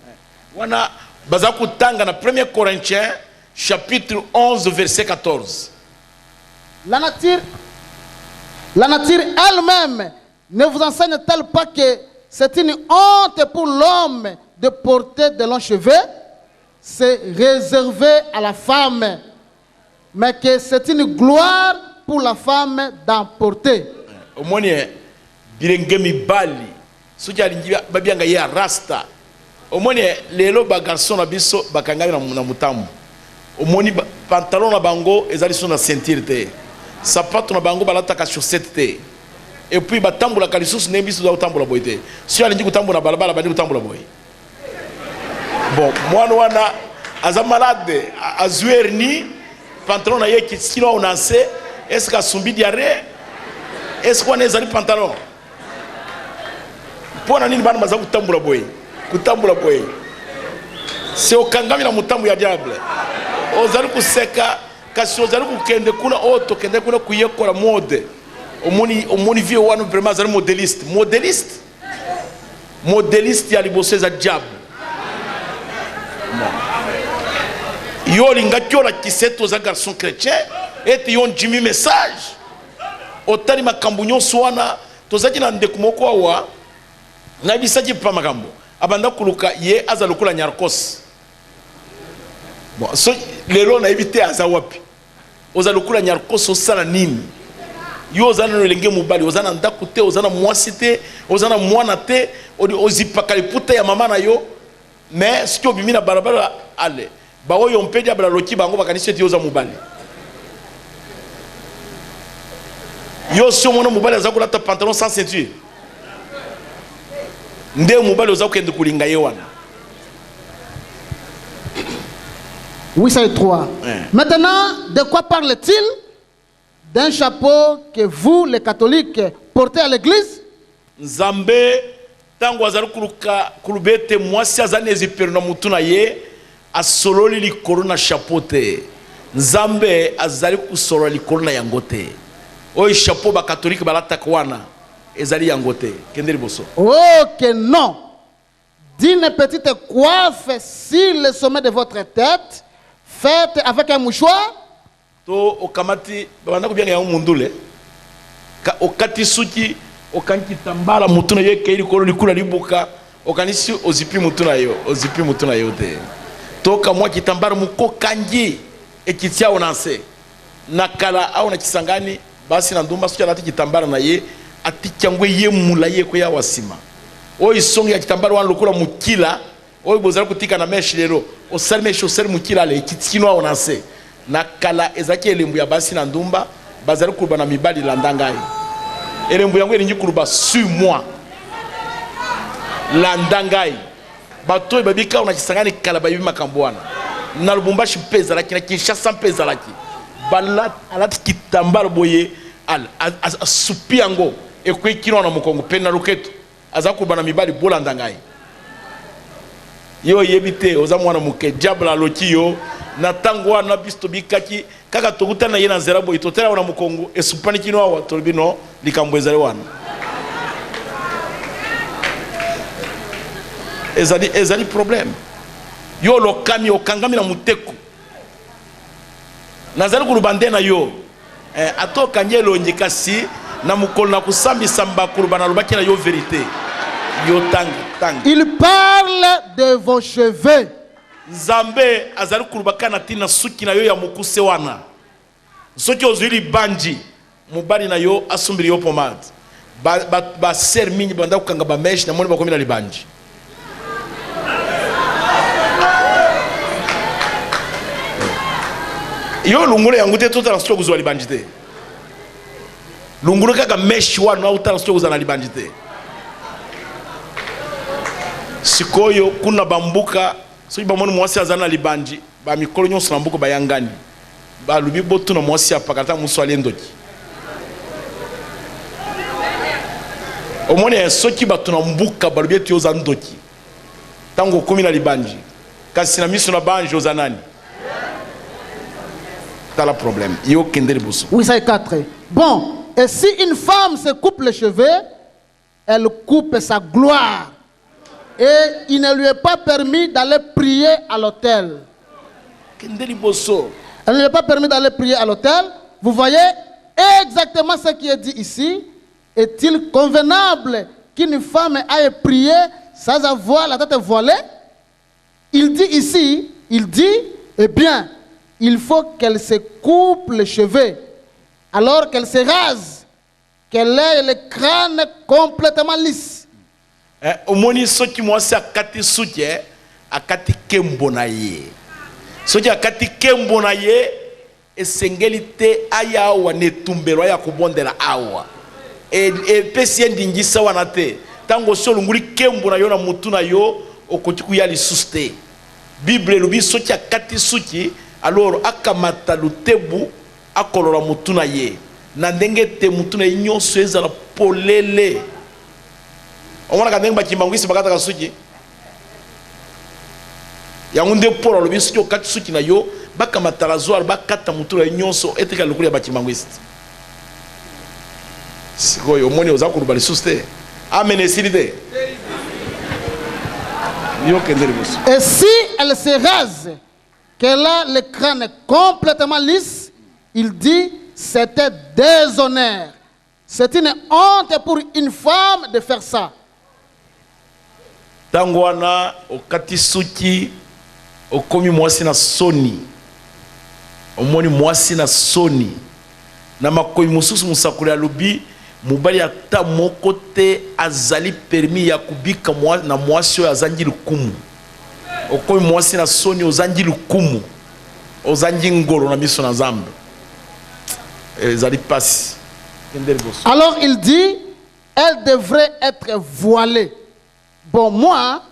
Wana baza kutanga na 1 Corinthiens chapitre 11 verset 14. La nature elle-même ne vous enseigne-t-elle pas que c'est une honte pour l'homme de porter de longs cheveux? C'est réservé à la femme, mais que c'est une gloire pour la femme d'en porter. Omoni birengemi bali soki alingi babianga ya rasta. Omoni lelo ba garçon na biso bakangami na mutambu. Omoni pantalon na bango ezali so na ceinture te. Sapato na bango balata ka chaussette te. Et puis batambola ka lisusu ne biso za utambola boy te. Si alingi kutambola balabala bandi utambola boy. Bon, moi wana aza malade azuerni pantalon na yeki sino onanse est-ce que sumbi diarrhée est-ce qu'on est ali pantalon pona nini bana baza kutambula boy c'est okangami na mutambu ya diable ozali kuseka kasi ozali kukende kuna oto kende kuna kuyekola mode omoni vie wana vraiment azali modéliste ya liboso za diable. Yo linga kyola kiseto za garçon chrétien et yon jimi message otali makambo nyonso wana tozaki na ndeko moko awa na bisaki pa makambo abanda kuluka ye aza lokula nyarkos. Bon so lelo na ebite aza wapi oza lokula nyarkos osala nini yo ozana no lenge mobali ozana ndako te ozana mwasi te ozana mwana te ozipaka liputa ya mama na yo mais si tu obimi na barabara ale ba oyo mpedi abala loki bango bakanisi eti oza mobali yo si omona mobali aza kolata pantalon sans ceinture nde mobali oza kokende kulinga ye wana. Oui, c'est 3. Maintenant, de quoi parle-t-il? D'un chapeau que vous, les catholiques, portez à l'église? Nzambe tango azali kuluka kulubete mwasi azani ezipero na mutu na ye asololi likolo na chapeau te. Nzambe azali kusolola likolo na yango te. Oyo chapeau ba catholique balataka wana ezali yango te. Kendeli boso. Oh que non. D'une petite coiffe sur le sommet de votre tête, faite avec un mouchoir. To okamati banda kubianga ya mundule. Ka okati suki okanki tambala mutuna ye keili kolo likula libuka okanisi ozipi mutuna yo te. Toka mwa kitambara muko kanji ekitia onanse nakala au na kisangani basi na ndumba suki alati kitambara na ye atikyangwe ye mula ye ko ya wasima oyi songi ya kitambara wan lokula mukila oyi bozala kutika na meshi lero osali meshi osali mukila le kitikino onanse nakala ezaki elembu ya basi na ndumba bazali kuruba na mibali landangai elembu yango elingi kuruba sur moi landangai bato babika ona kisangani kala bayibi makambo wana na Lubumbashi peza laki na Kinshasa peza laki balat alati kitambala boye asupi yango ekwe kino na mukongo pena loketo azakuba na mibali bolanda ngai yo yebite oza mwana muke diable aloki yo na tango wana bisto bikaki kaka tokuta na ye na zera boye totela wana mukongo esupani kino awa tolbino likambo ezale wana ezali problème yo lokami okangami na muteko nazali kulubande na yo atoka nyelo njikasi na mukolo na kusambisa mbakuluba na lubaki na yo vérité yo tanga il parle de vos cheveux. Nzambe azali kulubaka na tina suki na yo ya mukuse wana soki ozwili banji mubali na yo asumbiri yo pomade ba ser mingi banda kukanga ba mesh na moni bakomi na libanji yo lungule yangu te tota na stroke uzwa libanji te lungule kaka mesh wana na uta na stroke uzwa na libanji te sikoyo kuna bambuka so bamoni mwasi azana libanji ba mikolo nyonso na mbuko bayangani ba lubi botu na mwasi apakata muso alendoki Au moins, il y a ceux qui battent un bouc à balbier aux andoki. Tango komi na libanji. Kasi na miso na banji aux anani. T'as le problème. Il y a aucun délibousso. Oui, ça est 4. Bon, et si une femme se coupe les cheveux, elle coupe sa gloire. Et il ne lui est pas permis d'aller prier à l'autel. Elle ne lui est pas permis d'aller prier à l'autel. Vous voyez exactement ce qui est dit ici. Est-il convenable qu'une femme aille prier sans avoir la tête voilée? Il dit ici, eh bien, il faut qu'elle se coupe les cheveux, alors qu'elle se rase, qu'elle ait le crâne complètement lisse. Omoni soki mwasi akati suki akati kembo na ye. Soki akati kembo na ye esengeli te aya awa netumbelo aya kubondela awa. Pesi endingisa wana te. Tango solo nguli kembo na yo na mutu na yo okoti kuya lisusu te. Bible elobi soki akati suki alors akamata lutebu akolola mutu na ye. Na ndenge te mutu na ye nyonso ezala polele. On va regarder bakimangwisi bakata kasuki. Ya ngunde polo lobi suki okati suki na yo bakamata razoir bakata mutu na ye nyonso etika lokuli ya bakimangwisi. Sikoyo omoni oza kuruba lisusu te. Amen esilide. Et si elle se rase, qu'elle a le crâne complètement lisse, il dit c'était déshonneur. C'est une honte pour une femme de faire ça. Tangwana okati suki okomi mwasi na soni. Omoni mwasi na soni. Na makoyi mususu musakuri alubi mubali ata moko te azali permis ya kubika na mwasi oyo azangi lukumu. Okomi mwasi na soni ozangi lukumu. Ozangi ngolo na miso na Nzambe. Ezali pasi. Alors il dit, elle devrait être voilée. Bon, moi,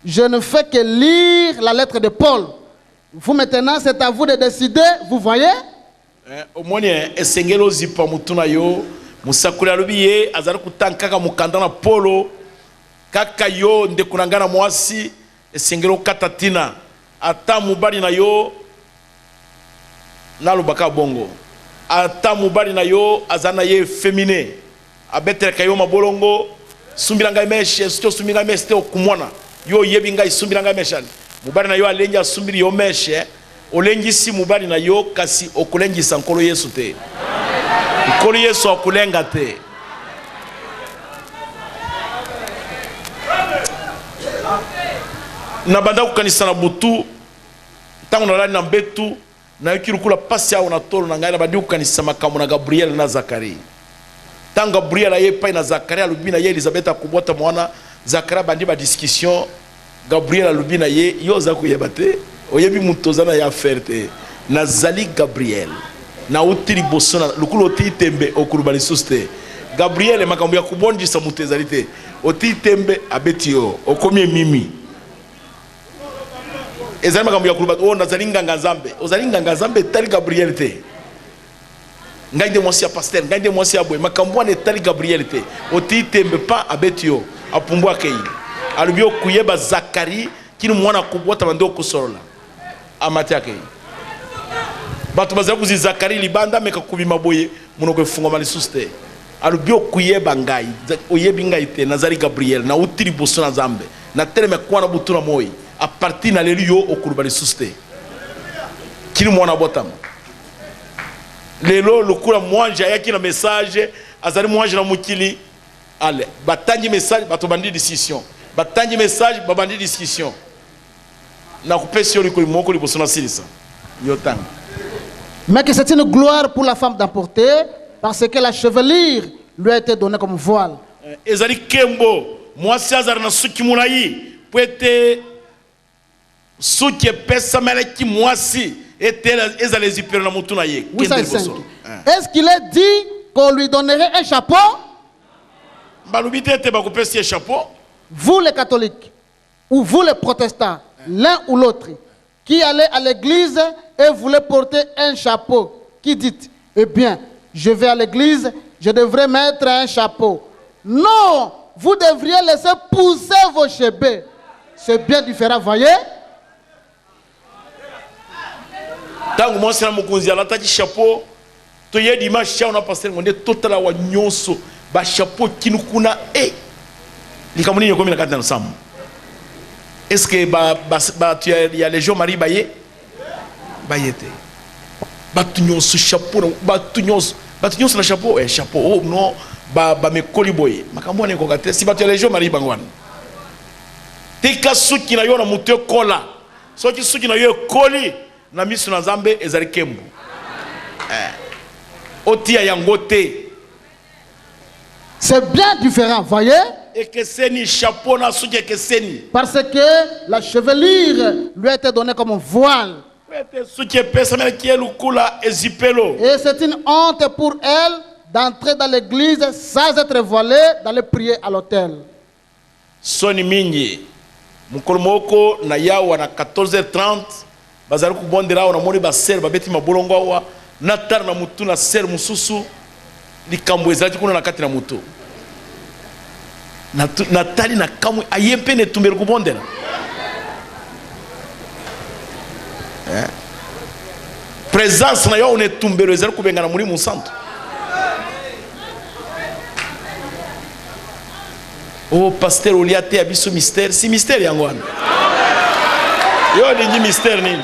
je ne fais que lire la lettre de Paul. Vous maintenant, c'est à vous de décider, vous voyez? Au moins, esengelo zipa mutuna yo, musakuri alubiye, azali kutankaka mukanda na Polo, kaka yo ndekunangana mwasi, esengelo katatina, ata mubali na yo, nalubaka bongo. Ata mubali na yo azana ye féminin abetere kayo mabolongo sumbiranga imeshe sito sumbiranga imeshe okumwana yo yebinga isumbiranga imeshe mubali na yo alenja sumbiri yo meshe olengi si mubali na yo kasi okulengi sankolo Yesu te nkolo Yesu akulenga te na banda kukanisa na butu tango na lali na mbetu na yukirukula pasi yao na tolo na ngai na bandi kukanisa makambo na Gabriel na Zakari. Tango Gabriel ayepa na Zakari alubina ye Elizabeth akubota mwana Zakari bandi ba discussion Gabriel alubina ye yo za kuyebate oyebi mutozana ya ferte na zali Gabriel na utiri bosona lukulo titembe okurubali suste Gabriel makambo ya kubondisa mutezalite otitembe abetio okomie mimi ezali makambo ya kuluba o nazalinga ngazambe ozalinga ngazambe tali Gabriel te ngai de mwasi ya pasteur ngai de mwasi ya boy makambo ne tali Gabriel te otitembe pa abetio apumbwa kei alubio kuyeba Zakari kini mwana kubota bando kusorola amati akei batu bazali kuzi Zakari libanda meka kubima boye munoko funga mali suste alubio kuyeba ngai oyebi ngai te nazali Gabriel na utiri boso na Zambe na teleme kwa na butuna moyi a partir na lelio okurubali suste kini mwana botam lelo lokula mwanja yaki na message azali mwanja na mukili ale batangi message bato bandi discussion batangi message babandi discussion na kupesi yoli ko moko liboso na silisa yotang. Mais que c'est une gloire pour la femme d'emporter parce que la chevelure lui a été donnée comme voile. Ezali kembo mwasi azara na suki mulayi pwete suki pesa meleki mwasi était ezali zipero na mutu na ye. Oui, ça est 5. Est-ce qu'il est dit qu'on lui donnerait un chapeau? Balubite te bakupesi chapeau. Vous les catholiques ou vous les protestants, l'un ou l'autre, qui allez à l'église et voulez porter un chapeau, qui dites, eh bien, je vais à l'église, je devrais mettre un chapeau. Non, vous devriez laisser pousser vos cheveux. C'est bien différent, voyez? Tangu mwasi na mukunzi alataji chapeau to ye dimanche cha on a passé ngonde totala wa nyonso ba chapeau kinukuna likamuni yoko mina katana sam. Est-ce que tu y a les gens Marie Baye Bayete batu nyonso chapeau batu nyonso na chapeau chapeau oh non ba me koliboye makambo ne ko kate si batu ya les gens Marie bangwana tika suki na yo na muto kola soki suki na yo koli na misu na Nzambe ezali kembu otia yangote. C'est bien différent, voyez? Et que c'est ni chapeau na suki que c'est ni parce que la chevelure lui a été donnée comme un voile. Et c'est une honte pour elle d'entrer dans l'église sans être voilée, d'aller prier à l'autel. Soni mingi mukolomoko na yawa na 14h30 bazali kubondera na moni ba ser babeti mabolongo wa na tar na mutu na ser mususu likambo ezali kuna na kati na mutu na tali na kamwe ayempe ne tumbere kubondera présence na yo on est tumbero ezali kubenga na muri musanto. Oh pasteur oliate abiso mystère si mystère yango wana yo lingi mystère nini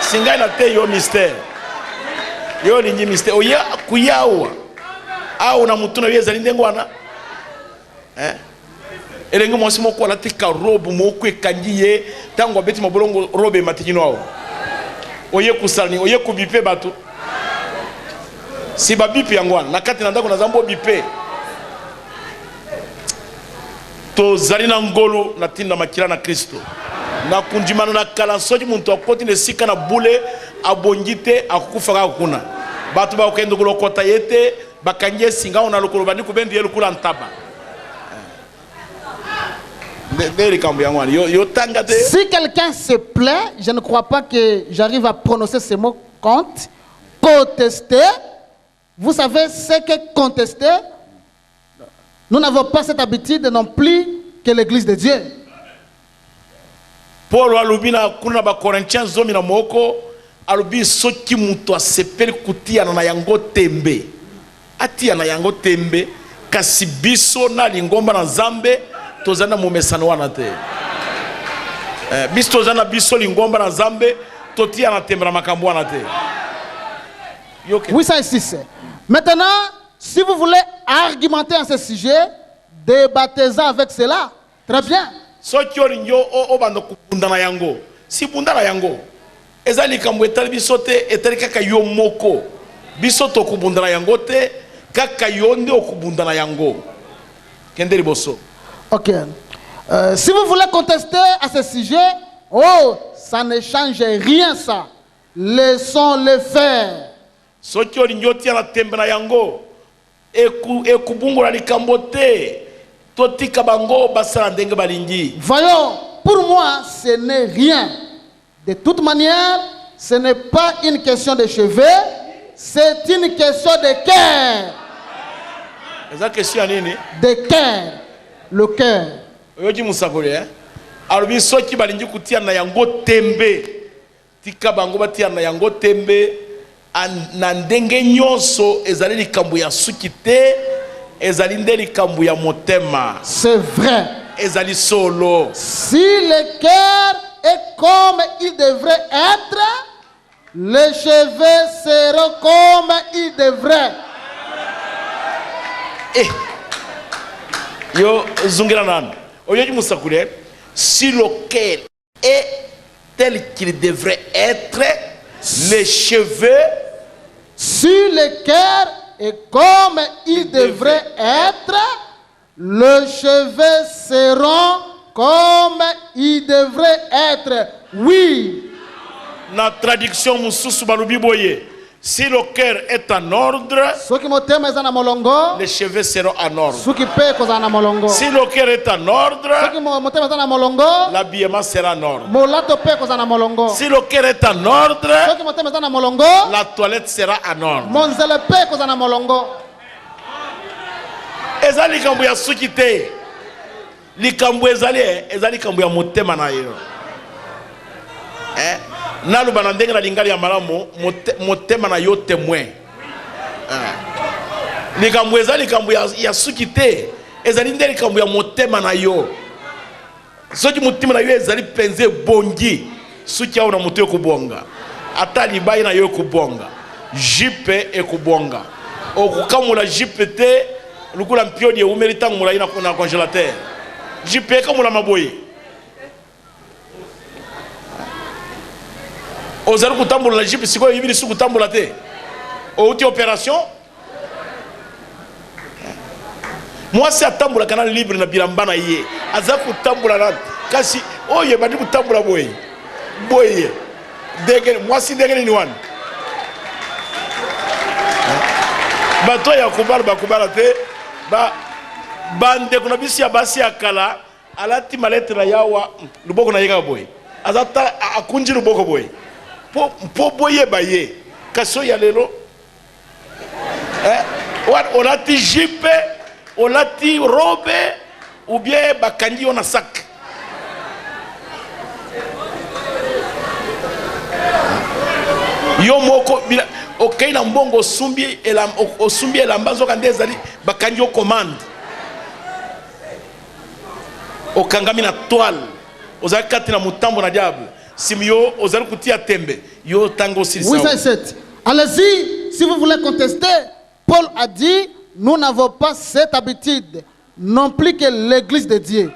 singai na te yo mystère yo lingi mystère oya kuyawa au na mutuna yeza lindengo wana elengo mwasi moko la tika robe moko ekangiye tango beti mabolongo robe matikino awo oye kusani oye kubipe batu si babipe yango wana nakati na ndako na zambo bipe to zalina ngolo na tinda makila na Kristo na kunjimana na kala soji muntu akoti ne sika na bule abongite akufa ka kuna batu ba okendo kolokota yete bakanje singa ona lokolo bandi kubendi yelu kula ntaba si quelqu'un se plaît, je ne crois pas que j'arrive à prononcer ces mots compte contester. Vous savez ce que contester? Nous n'avons pas cette habitude non plus que l'église de Dieu. Paul alubina kuna ba Corinthiens zomi na moko alubi soki muto asepeli kutia na yango tembe atia na yango tembe kasi biso na lingomba na Nzambe tozana mumesano wana te biso tozana biso lingomba na Nzambe totia na tembe na makambo wana te. Oui, ça ici. Maintenant, si vous voulez argumenter en ce sujet, débattez-en avec cela. Très bien. Soki olingo o bando kubunda na yango si bunda na yango ezali kambo etali biso te etali kaka yo moko biso to kubunda na yango te kaka yo nde okubunda na yango kende liboso. Ok. Si vous voulez contester à ce sujet, oh, ça ne change rien ça. Laissons-le faire. Soki olingo tia na tembe na yango ekubungola likambo te. Voyons, pour moi, ce n'est rien. De toute manière, ce n'est pas une question de cheveux, c'est une question de cœur. De cœur. Le cœur. C'est vrai. Si le cœur est comme il devrait être, les cheveux seront comme ils devraient. Si le cœur est tel qu'il devrait être, les cheveux. Si le cœur et comme il devrait être, les cheveux seront comme ils devraient être. Oui. La traduction mususu balubi boye. Si le cœur est en ordre, les cheveux seront en ordre. Si le cœur est en ordre, l'habillement sera en ordre. Si le cœur est en ordre, la toilette sera en ordre. ezali likambo ya suki te. Likambo ezali likambo ya motema na yo. Naluba na ndenge na lingala ya malamu motema na yo témoin. Likambo ezali likambo ya suki te. Ezali nde likambo ya motema na yo. Soki motema na yo ezali penze bongi. Suki ya na moto yo kubonga. Ata libai na yo kubonga. Jipe e kubonga. Okukamula jipe te lukula mpioni ya umeri tangu mula ina na congélateur. Jipe kamula maboye. Ozali kutambula la jipe siko yibili su kutambula te. Outi opération. Moi c'est atambula kana libre na bilambana ye. Aza kutambula na kasi oye badi kutambula boye. Boye. Dege moi si dege ni wan. Bato ya kubala te bande kuna bisi ya basi ya kala alati maletra yawa luboko na yega boy azata akunji luboko boy po boye baye kaso ya lelo olati jipe olati robe ou bien bakangi on a sac yo moko bila okay na mbongo osumbi elambazo kande ezali bakangi yo commande okangami na toile ozali kati na mutambo na diable simio ozali kutia tembe yo tango silisa. Oui, c'est ça. Allez-y, si vous voulez contester, Paul a dit nous n'avons pas cette habitude non plus que l'église de Dieu.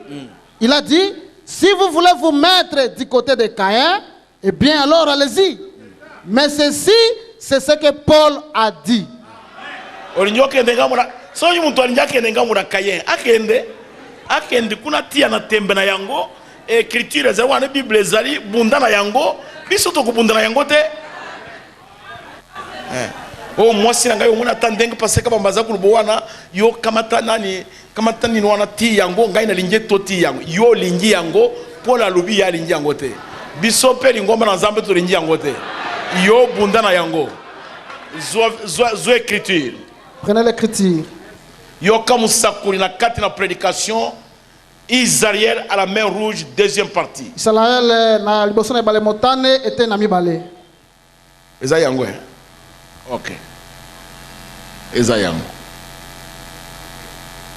Il a dit si vous voulez vous mettre du côté de Caïn, eh bien alors allez-y. Mais ceci c'est ce que Paul a dit. Soki muntu alinjake ngamura Caïn akende kuna tia na tembe na yango écriture za wana Bible zali bunda na yango biso to kubunda na yango te. Moi si ngai omona tandenge parce que bambaza kulubo wana yo kamata nini wana ti yango ngai na linge to ti yango yo lingi yango Paul alobi ya lingi yango te. Biso pe lingomba na Nzambe to lingi yango te. Yo bunda na yango. Zo écriture. Prenez l'écriture. Yo kamusakuri na kati na prédication Israël à la main rouge deuxième partie. Israël na liboso na balé motane était na mibale. Eza yango. OK. Eza yango.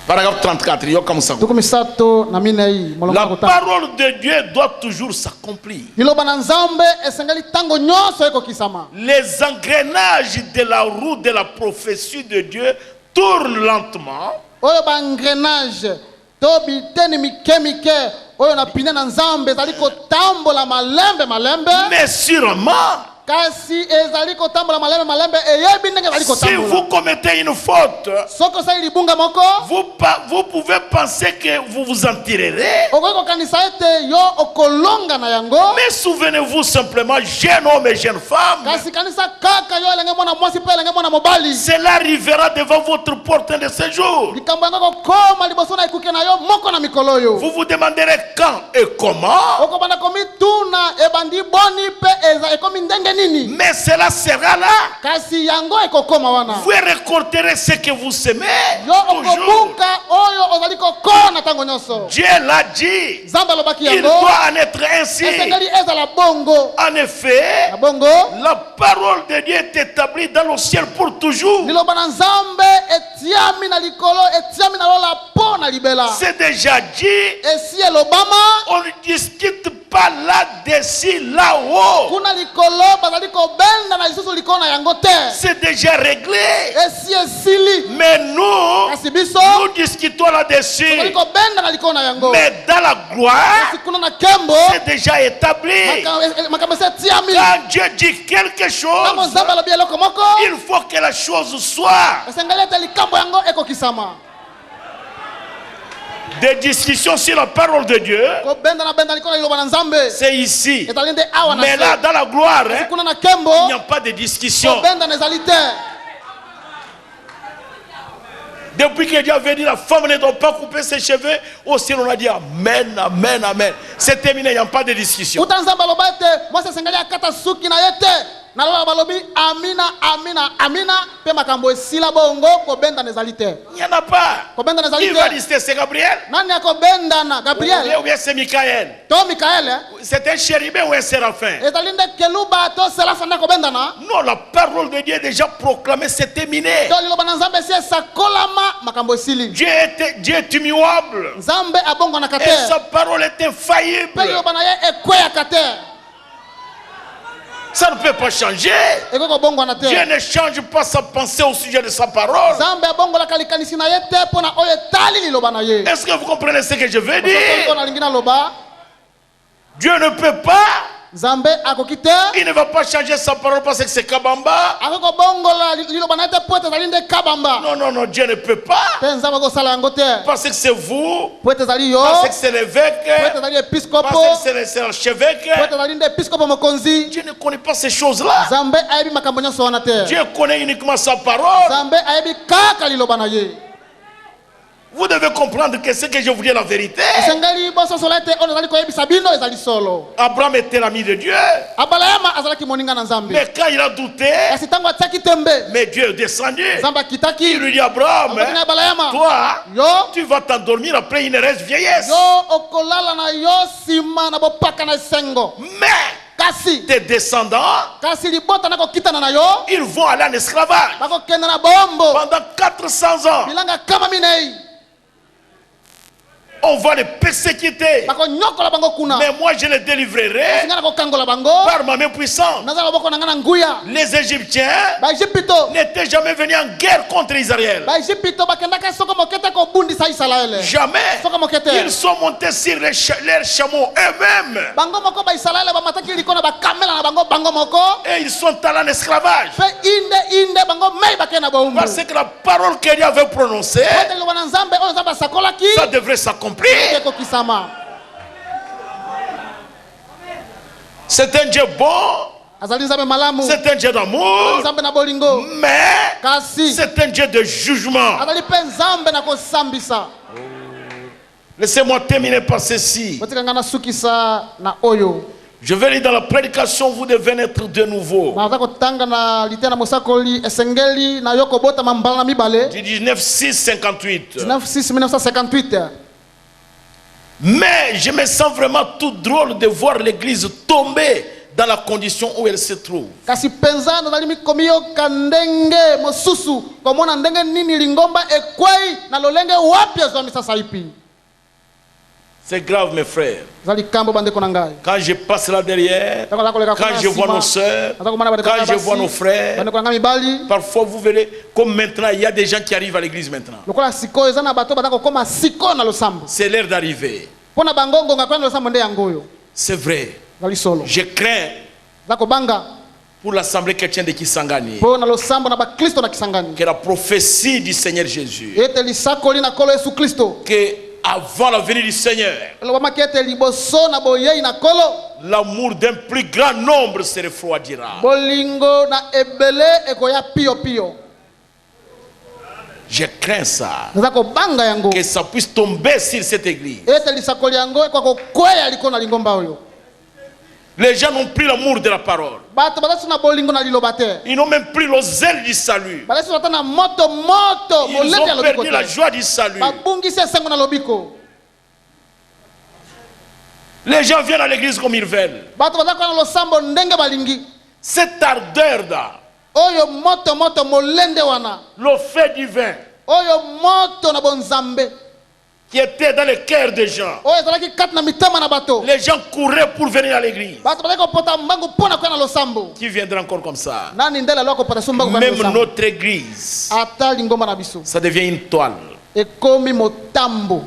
Paragraphe 34 yo kamusakuri. Tukumisato na minei molonga La parole de Dieu doit toujours s'accomplir. Liloba na Nzambe esengeli tango nyonso eko kisama. Les engrenages de la roue de la prophétie de Dieu tournent lentement. Oyo ba engrenage to biteni mikemike oyo na pine na Nzambe ezali kotambola malembe. Mais sûrement. Kasi ezali kotambola malembe eyebi ndenge ezali kotambola. Si vous commettez une faute, soko sali libunga moko, vous pouvez penser que vous vous en tirerez. Okoko kanisa ete yo okolonga na yango. Mais souvenez-vous simplement, jeune homme et jeune femme. Kasi kanisa kaka yo elenge mwana mwasi pe elenge mwana mobali. Cela arrivera devant votre porte de séjour. Likambo yango koma liboso na ikuke na yo moko na mikolo yo. Vous vous demanderez quand et comment. Okobanda komi tuna ebandi boni pe eza ekomi ndenge. Mais cela sera là. Kasi yango ekokoma wana. Vous récolterez ce que vous semez. Yo okobuka oyo ozaliko kona tango nyonso. Dieu l'a dit. Zamba lobaki yango. Il doit en être ainsi. Esengeli ezala bongo. En effet, la parole de Dieu est établie dans le ciel pour toujours. Liloba na Nzambe etiami na likolo etiami na lola po na libela. C'est déjà dit. Esi elobama. On ne discute pas là-dessus, là-haut. Kuna likolo bazaliko benda na isusu likona yango te. C'est déjà réglé. Esi esili. Mais nous discutons là-dessus. Bazaliko benda na likona yango. Mais dans la gloire, kuna na kembo. C'est déjà établi. Quand Dieu dit quelque chose, il faut que la chose soit. Des discussions sur la parole de Dieu, c'est ici. Mais là, dans la gloire, il n'y a pas de discussion. Depuis que Dieu avait dit la femme ne doit pas couper ses cheveux, au ciel on a dit amen, amen, amen. C'est terminé, il n'y a pas de discussion. naloba balobi amina amina amina pe makambo esila bongo kobenda nezali te. Il n'y en a pas. Kobenda nezali Qui va te. lister? C'est Gabriel? Nani akobenda na Gabriel? Ou bien c'est Michael? To Michael. C'est un chérubin ou un séraphin? Ezali nde keluba to serafa na kobenda na? Non, la parole de Dieu est déjà proclamée, c'est terminé. To liloba na Nzambe si sakolama makambo esili. Dieu est immuable. Nzambe abongo na Et kate. sa parole est infaillible. Pe liloba na ye ekweya kate. Ça ne peut pas changer. Ekoko bongo na te. Dieu ne change pas sa pensée au sujet de sa parole. Nzambe abongo la kalikanisi na ye te pona oyo tali liloba na ye. Est-ce que vous comprenez ce que je veux dire? Ko na lingi na loba. Dieu ne peut pas. Nzambe akokite. Il ne va pas changer sa parole parce que c'est Kabamba. Akoko bongo la liloba na te poete zali nde kabamba. Non, non, non, Dieu ne peut pas. Te Nzambe ko sala yango te. Parce que c'est vous. Poete zali yo. Parce que c'est l'évêque. Poete zali episkopo. Parce que c'est l'archevêque. Poete zali nde episkopo mokonzi. Dieu ne connaît pas ces choses-là. Nzambe ayebi makambo nyonso wana te. Dieu connaît uniquement sa parole. Nzambe ayebi kaka liloba na ye. Vous devez comprendre que ce que je vous dis est la vérité. Esengeli boso sola te ono zali koyebisa bino ezali solo. Abraham était l'ami de Dieu. Abraham azalaki moninga na Nzambe. Mais quand il a douté, Kasi tango atiaki tembe. mais Dieu est descendu. Nzambe akitaki. Il lui dit, Abraham, Abaki na Abraham. toi, Yo. tu vas t'endormir après une heureuse vieillesse. Yo okolala na yo sima na bopaka na esengo. Mais Kasi tes descendants, kasi libota na kokitana na yo. ils vont aller en esclavage Bakokenda na bombo. pendant 400 ans. Bilanga kama minei. On va les persécuter. Bakonyokola bango kuna. Mais moi, je les délivrerai Singana kokangola bango. par ma main puissante. Nazala boko na ngana nguya. Les Égyptiens Ba Egypto. n'étaient jamais venus en guerre contre Israël. Ba Egypto bakendaka soko mokete ko bundisa Israele. Jamais. Soko mokete. Ils sont montés sur leurs chameaux eux-mêmes. Bango moko ba Israele ba mataki likona ba kamela na bango bango moko. Et ils sont allés en esclavage. Pe inde bango mei bakena ba umbu. Parce que la parole que Dieu avait prononcée, Kote liloba na Nzambe oyo Nzambe sakolaki. ça devrait s'accomplir. Eko kisama. C'est un Dieu bon, Azali Nzambe malamu. c'est un Dieu d'amour, Nzambe na bolingo. mais Kasi c'est un Dieu de jugement. azali pe Nzambe na kosambisa. Laissez-moi terminer par ceci. Botika ngana sukisa na oyo. Je vais lire dans la prédication, vous devez naître de nouveau. Na zako tanga na litena mosakoli esengeli na yoko bota mambala na mibale. Du 19-6-58. 1958. Mais je me sens vraiment tout drôle de voir l'église tomber dans la condition où elle se trouve. Kasi penza nazali mikomio kandenge mosusu komona ndenge nini lingomba ekwei na lolenge wapi azwami sasa ipi. C'est grave, mes frères. Zali kambo bande konangai. Quand je passe là derrière, quand je vois nos soeurs, quand je vois nos frères, bande konangai mibali. parfois vous verrez, comme maintenant, il y a des gens qui arrivent à l'église maintenant. Lokola siko ezana bato batako koma siko na losambo. C'est l'heure d'arriver. Pona bangongo ngakwana losambo nde yangoyo. C'est vrai. Zali solo. Je crains Zako banga. pour l'assemblée chrétienne de Kisangani Pona losambo na ba Kristo na Kisangani. que la prophétie du Seigneur Jésus, Ete lisakoli na kolo Yesu Kristo. que avant la venue du Seigneur, Lobama kete liboso na boyei na kolo. l'amour d'un plus grand nombre se refroidira. Bolingo na ebele ekoya pio pio. Je crains ça. Zako banga yango. Que ça puisse tomber sur cette église. Ete lisakoli yango kwa kokweya liko na lingomba oyo. Les gens n'ont plus l'amour de la parole. Bato balasu na bolingo na liloba te. Ils n'ont même plus le zèle du salut. Balasu na moto Ils molete ya ont lobiko perdu la te. joie du salut. Babungisi esengo na lobiko. Les gens viennent à l'église comme ils veulent. Bato bazako na losambo ndenge balingi. Cette ardeur là, Oyo moto molende wana. le feu divin Oyo moto na bonzambe. qui était dans le cœur des gens. Oyo ezalaki kati na mitema na bato. Les gens couraient pour venir à l'église. Bato bazako pota mbangu pona kwa na losambo. Qui viendra encore comme ça? Nani ndela loko pota sumbangu kwa na Même losambo. notre église, Ata lingomba na biso. ça devient une toile. Ekomi motambo.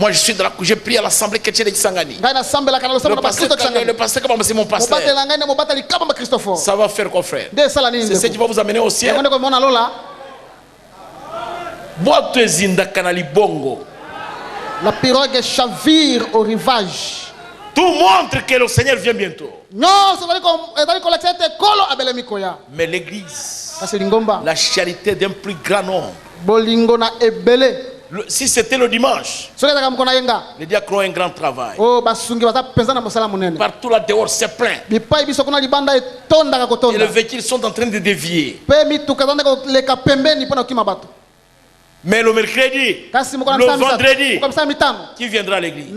Moi, je suis dans la, j'ai prié à l'assemblée chrétienne de Kisangani. Ngai na sambela kana losambo Le na Kristo pasteur Kisangani. Kabamba, c'est mon pasteur. Mobatela ngai na mobateli kaba Christophe. Ça va faire quoi, frère? De sala nini C'est ce qui ndeko. va vous amener au ciel. Yango ndeko mona lola. Boato ezinda kanali bongo. La pirogue chavire au rivage. Tout montre que le Seigneur vient bientôt. Nyonso ezali kolekisa ete kolo abelemi koya. Mais l'église, Kasi lingomba. la charité d'un plus grand nombre, Bolingo na ebele. Si c'était le dimanche, les diacres ont un grand travail. Partout là dehors, c'est plein. Et les véhicules sont en train de dévier. Mais le mercredi, le vendredi, qui viendra à l'église?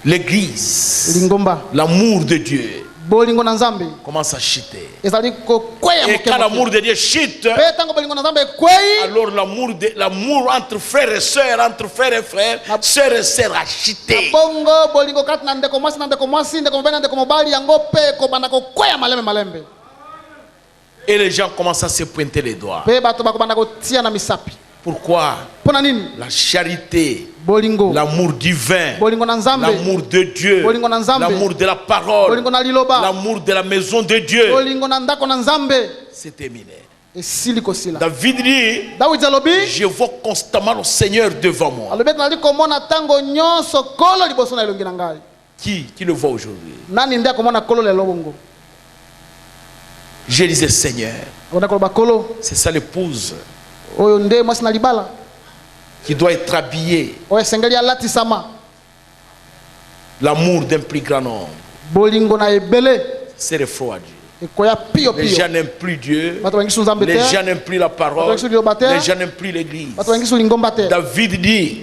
L'église, l'amour de Dieu commence à chuter. Et quand l'amour de Dieu chute, alors l'amour entre frères et sœurs, entre frères et frères, sœurs et sœurs a chuté. Et les gens commencent à se pointer les doigts. Pourquoi? La charité, l'amour divin, l'amour de Dieu, l'amour de la parole, l'amour de la maison de Dieu, c'est terminé. David dit, je vois constamment le Seigneur devant moi. Qui le voit aujourd'hui? Je disais, Seigneur, c'est ça l'épouse qui doit être habillée. L'amour d'un plus grand nombre. C'est refroidi. Les gens n'aiment plus Dieu. Les gens n'aiment plus la parole. Les gens n'aiment plus l'église. David dit,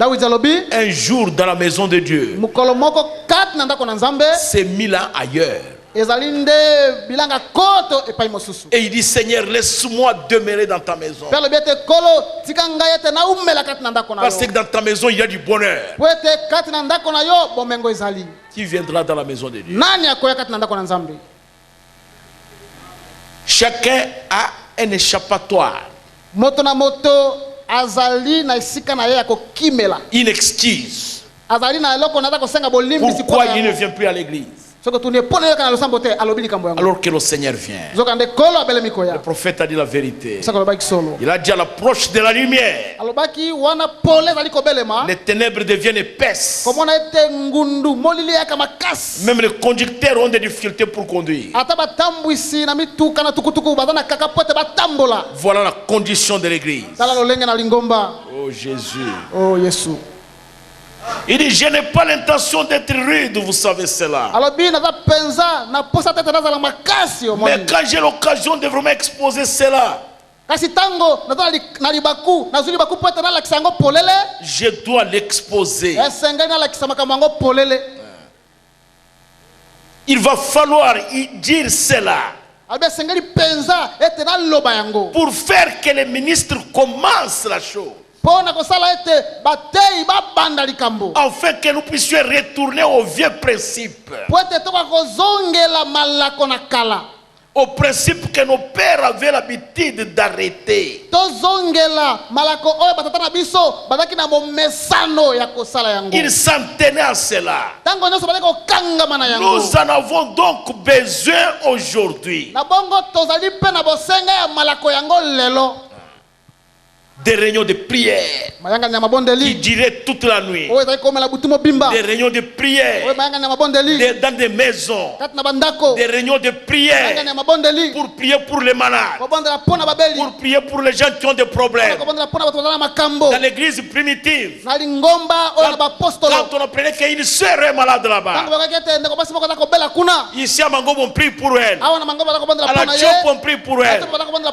un jour dans la maison de Dieu, c'est 1000 ans ailleurs. Et il dit, Seigneur, laisse-moi demeurer dans ta maison. Parce que dans ta maison, il y a du bonheur. Qui viendra dans la maison de Dieu? Chacun a un échappatoire. Une excuse. Pourquoi il ne vient plus à l'église? Alors que le Seigneur vient. Le prophète a dit la vérité. Il a dit à l'approche de la lumière, les ténèbres deviennent épaisses. Même les conducteurs ont des difficultés pour conduire. Voilà la condition de l'église. Oh Jésus. Oh Jésus. Il dit, je n'ai pas l'intention d'être rude, vous savez cela. Mais quand j'ai l'occasion de vraiment exposer cela, je dois l'exposer. Il va falloir y dire cela pour faire que les ministres commencent la chose. Afin que nous puissions retourner au vieux principe. Au principe que nos pères avaient l'habitude d'arrêter. Ils s'en tenaient à cela. Nous en avons donc besoin aujourd'hui. Des réunions de prière qui duraient toute la nuit. Des réunions de prière dans des maisons. Des réunions de prière pour prier pour les malades. Pour prier pour les gens qui ont des problèmes. Dans l'église primitive, quand on apprenait qu'une sœur est malade là-bas, ici à Mango on prie pour elle. À la Diop on prie pour elle.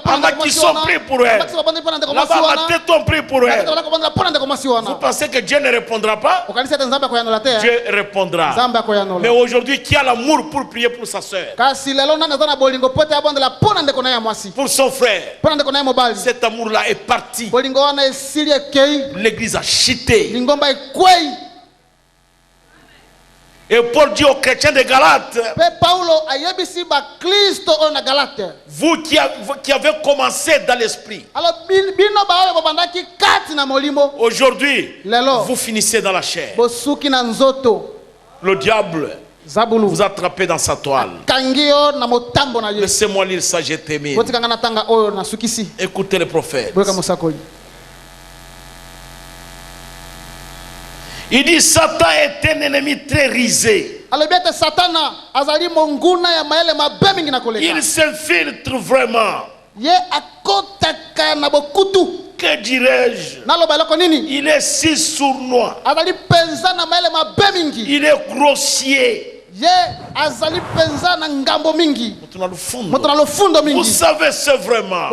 À Makisson on prie pour elle. Là-bas tête on prie pour elle. Vous pensez que Dieu ne répondra pas? Dieu répondra. Mais aujourd'hui, qui a l'amour pour prier pour sa soeur, pour son frère, cet amour-là est parti. L'église a chuté. Et Paul dit aux chrétiens de Galate, vous qui avez commencé dans l'esprit, aujourd'hui, vous finissez dans la chair. Le diable vous attrape dans sa toile. Laissez-moi lire ça, je termine. Écoutez le prophète. Il dit, Satan est un ennemi très risé. Il s'infiltre vraiment Ye akotaka na bokutu. Que dirais-je? Il est si sournois. Il est grossier. Vous savez, c'est vraiment.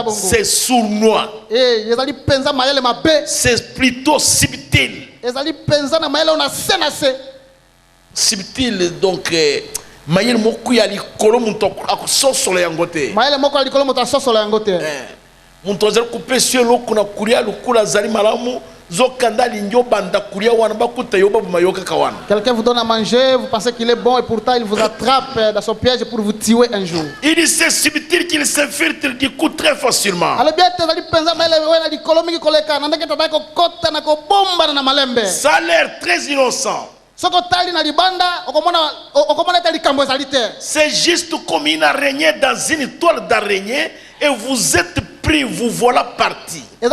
C'est sournois. C'est plutôt subtil. Subtil, donc. Mayel moku ya likolo muntu akusosolo yangote. Mayel moku ya likolo muntu asosolo yangote. Muntu azali kupesio lokuna kuria lukula zali malamu zokanda linjo banda kuria wana bakuta yoba bumayoka kawana. Quelqu'un vous donne à manger, vous pensez qu'il est bon et pourtant il vous attrape dans son piège pour vous tuer un jour. Il dit c'est subtil qu'il s'infiltre qui coûte très facilement. Alors bien tezali penza mayele wena likolo mingi koleka nandeke tatako kota na ko bomba na malembe. Ça a l'air très innocent. C'est juste comme une araignée dans une toile d'araignée et vous êtes pris, vous voilà parti. Et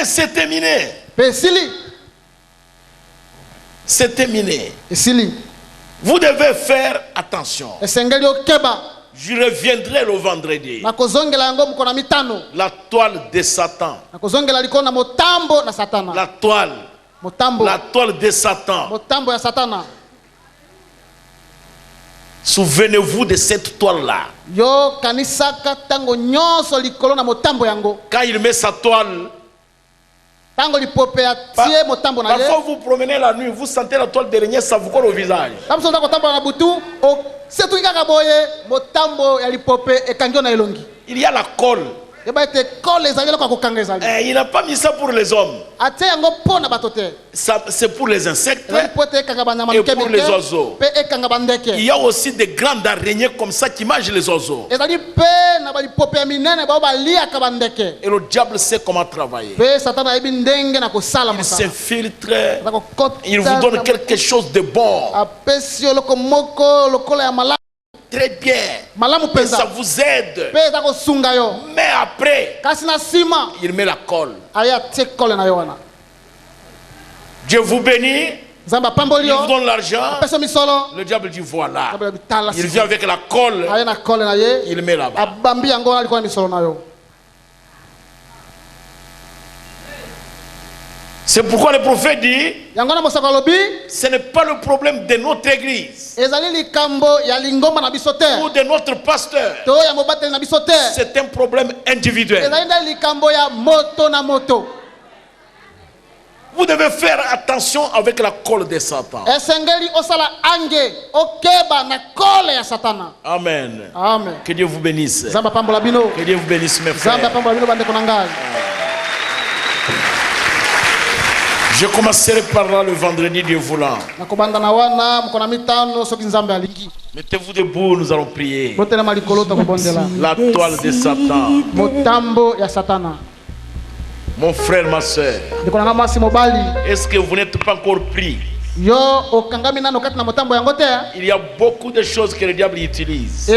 c'est terminé. C'est terminé. Vous devez faire attention. Je reviendrai le vendredi. La toile de Satan. La toile de Satan. Souvenez-vous de cette toile-là. Quand il met sa toile, parfois vous promenez la nuit, vous sentez la toile d'araignée, ça vous colle au visage. Il y a la colle. Il n'a pas mis ça pour les hommes. C'est pour les insectes et pour les oiseaux. Il y a aussi des grandes araignées comme ça qui mangent les oiseaux. Et le diable sait comment travailler. Il s'infiltre. Il vous donne quelque chose de bon. Très bien. Et ça vous aide. Mais après, il met la colle. Dieu vous bénit. Il vous donne l'argent. Le diable dit voilà. Il vient avec la colle. Il met là-bas. C'est pourquoi le prophète dit, ce n'est pas le problème de notre église ou de notre pasteur. C'est un problème individuel. Vous devez faire attention avec la colle de Satan. Amen. Amen. Que Dieu vous bénisse. Que Dieu vous bénisse, mes frères. Je commencerai par là le vendredi, Dieu voulant. Mettez-vous debout, nous allons prier. La toile de Satan. Mon frère, ma soeur, est-ce que vous n'êtes pas encore pris? Il y a beaucoup de choses que le diable utilise.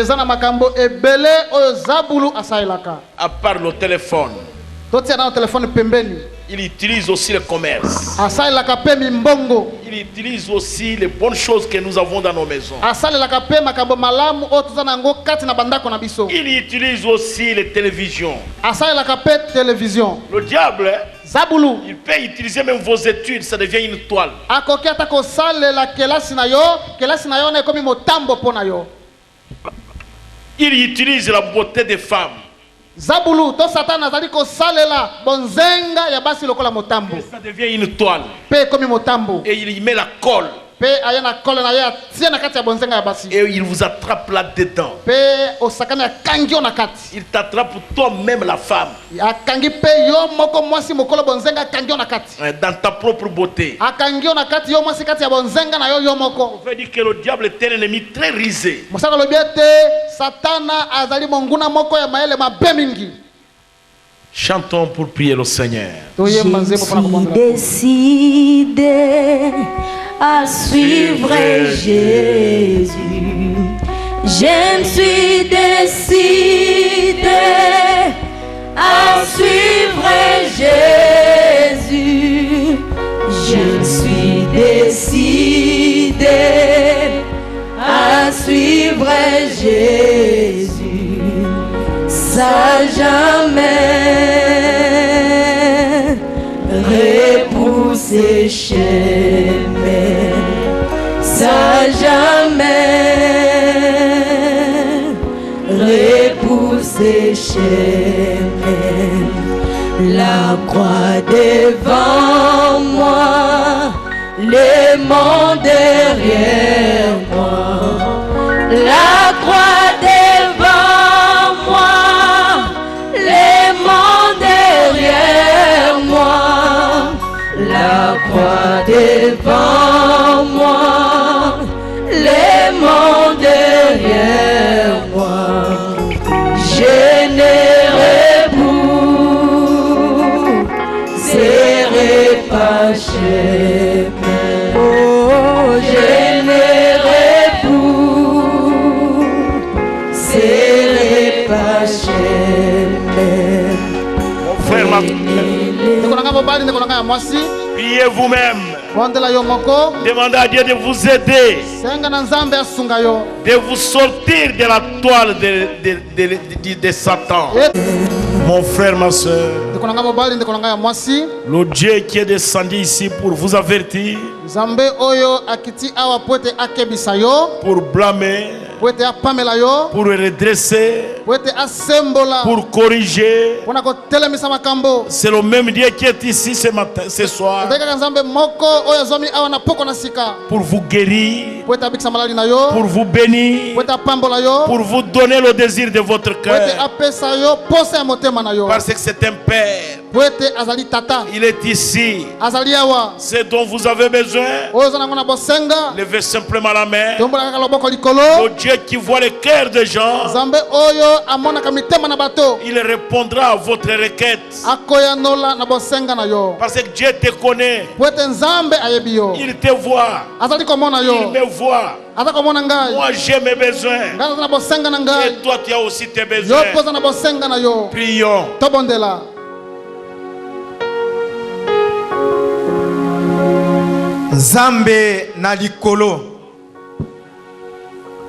À part le téléphone. Il utilise aussi le commerce. Il utilise aussi les bonnes choses que nous avons dans nos maisons. Il utilise aussi les télévisions. Le diable, il peut utiliser même vos études, ça devient une toile. Il utilise la beauté des femmes. Zabulu to Satan azali ko salela bonzenga ya basi lokola motambo. Ça devient une toile. Pe comme motambo. Et il y met la colle. Pe ayana colle na ya tia na kati ya bonzenga ya basi. Et il vous attrape là dedans. Pe osakana ya kangio na kati. Il t'attrape toi-même la femme. Ya kangi pe yo moko mwasi mokolo bonzenga kangio na kati. Dans ta propre beauté. Akangio na kati yo mwasi kati ya bonzenga na yo moko. On veut dire que le diable est un ennemi très risé. Mosaka lo biete Satana azali monguna moko ya maele mabe mingi. Chantons pour prier le Seigneur. Je suis décidé à suivre Jésus. Je me suis décidé à suivre Jésus. Je suis décidé jamais repousser chemin, sans jamais repousser chemin. La croix devant moi, le monde derrière moi. La croix devant moi, le monde derrière moi. La croix devant moi, le monde derrière moi. Je ne repousserai pas chemin. Oh, je ne repousserai pas chemin. Mon frère, ma priez vous-même. Demandez à Dieu de vous aider, de vous sortir de la toile de Satan. Mon frère, ma soeur, le Dieu qui est descendu ici pour vous avertir, pour blâmer, pour redresser, pour corriger. C'est le même Dieu qui est ici ce matin, ce soir, pour vous guérir, pour vous bénir, pour vous donner le désir de votre cœur. Parce que c'est un Père. Il est ici. Ce dont vous avez besoin, levez simplement la main. Le Dieu qui voit le cœur des gens, il répondra à votre requête. Parce que Dieu te connaît. Il te voit. Il me voit. Moi j'ai mes besoins. Et toi tu as aussi tes besoins. Prions. Nzambe na likolo,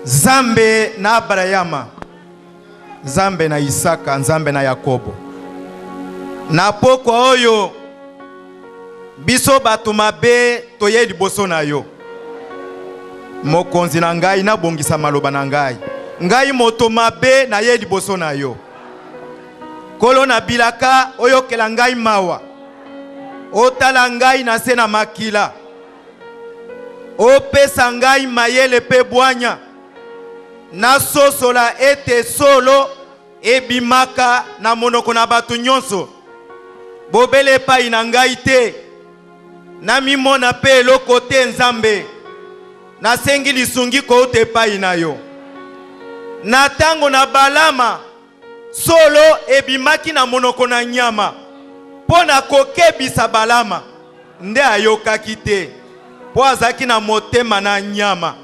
Nzambe na Abrahama, Nzambe na Isaka, Nzambe na Yakobo. Na pokwa oyo biso bato mabe toye liboso na yo. Mokonzi na ngai na bongisa maloba na ngai. Ngai moto mabe na ye liboso na yo. Kolo na bilaka oyo kela ngai mawa. Otala ngai na se na makila. Opesa ngai mayele pe bwanya. Na sosola ete solo ebimaka na monoko na batu nyonso. Bobele pa ina ngai te. Na mimona pe eloko te Nzambe. Na sengi lisungi ko te pa ina yo. Na tango na balama solo ebimaki na monoko na nyama. Pona kokebisa balama nde ayokaki te. Po azaki na motema na nyama,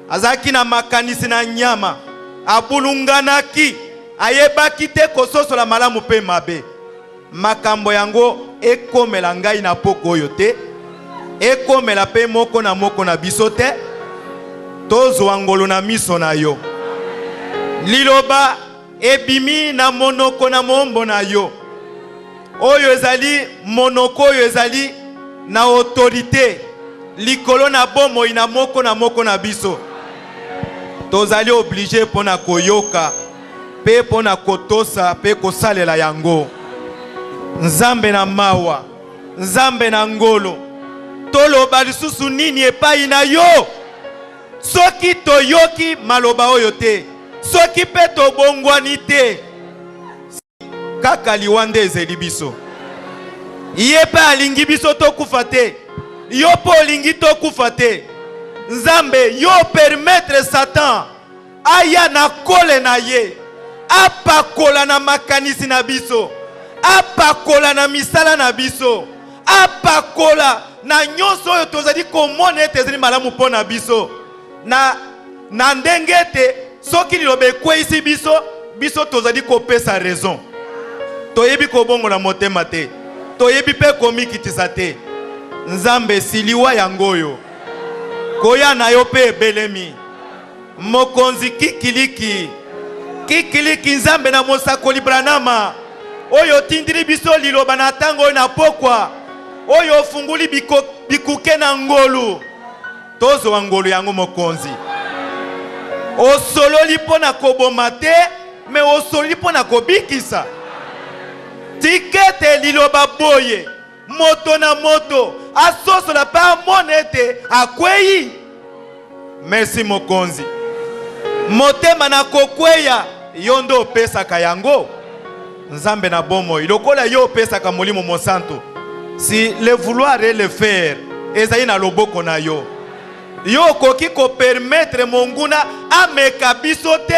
azaki na makanisi na nyama, abulunganaki, ayebaki te kososola malamu pe mabe. Makambo yango ekomela ngai na poko oyo te, ekomela pe moko na biso te. Tozwa ngolu na miso na yo. Liloba ebimi na monoko na mombo na yo. Oyo ezali monoko oyo ezali na autorité. Likolo na bomo ina moko na biso. Tozali obligé pona koyoka, pe pona kotosa, pe kosalela yango. Nzambe na mawa, Nzambe na ngolo. Toloba lisusu nini epai na yo? Soki toyoki maloba oyo te, soki pe tobongwani te, kaka liwande ezeli biso. Iye pe alingi biso tokufa te. Yo polingi to kufate. Nzambe yo permettre Satan aya na kole na ye, apakola na makanisi na biso, apakola na misala na biso, apakola na nyonso oyo tozali komona ete ezali malamu mpo na biso. Na ndenge ete soki liloba ekweyisi biso tozali kopesa raison. Toyebi kobongola motema te, toyebi pe komikitisa te. Nzambe siliwa yangoyo koya na yo pe belemi mokonzi kikiliki kikiliki nzambe na mosakoli Branama oyo tindiri biso liloba na tango na pokwa oyo funguli bikuke na ngolu tozo wa ngolu yango mokonzi osololi pona koboma te me osololi pona kobikisa tikete liloba boye moto na moto asosola pa monete akweyi. Merci mokonzi motema na kokweya yondo opesaka yango nzambe na bomo ilokola yo opesaka molimo mosanto si le vouloir et le faire ezali na loboko na yo yo koki ko permettre monguna ameka biso te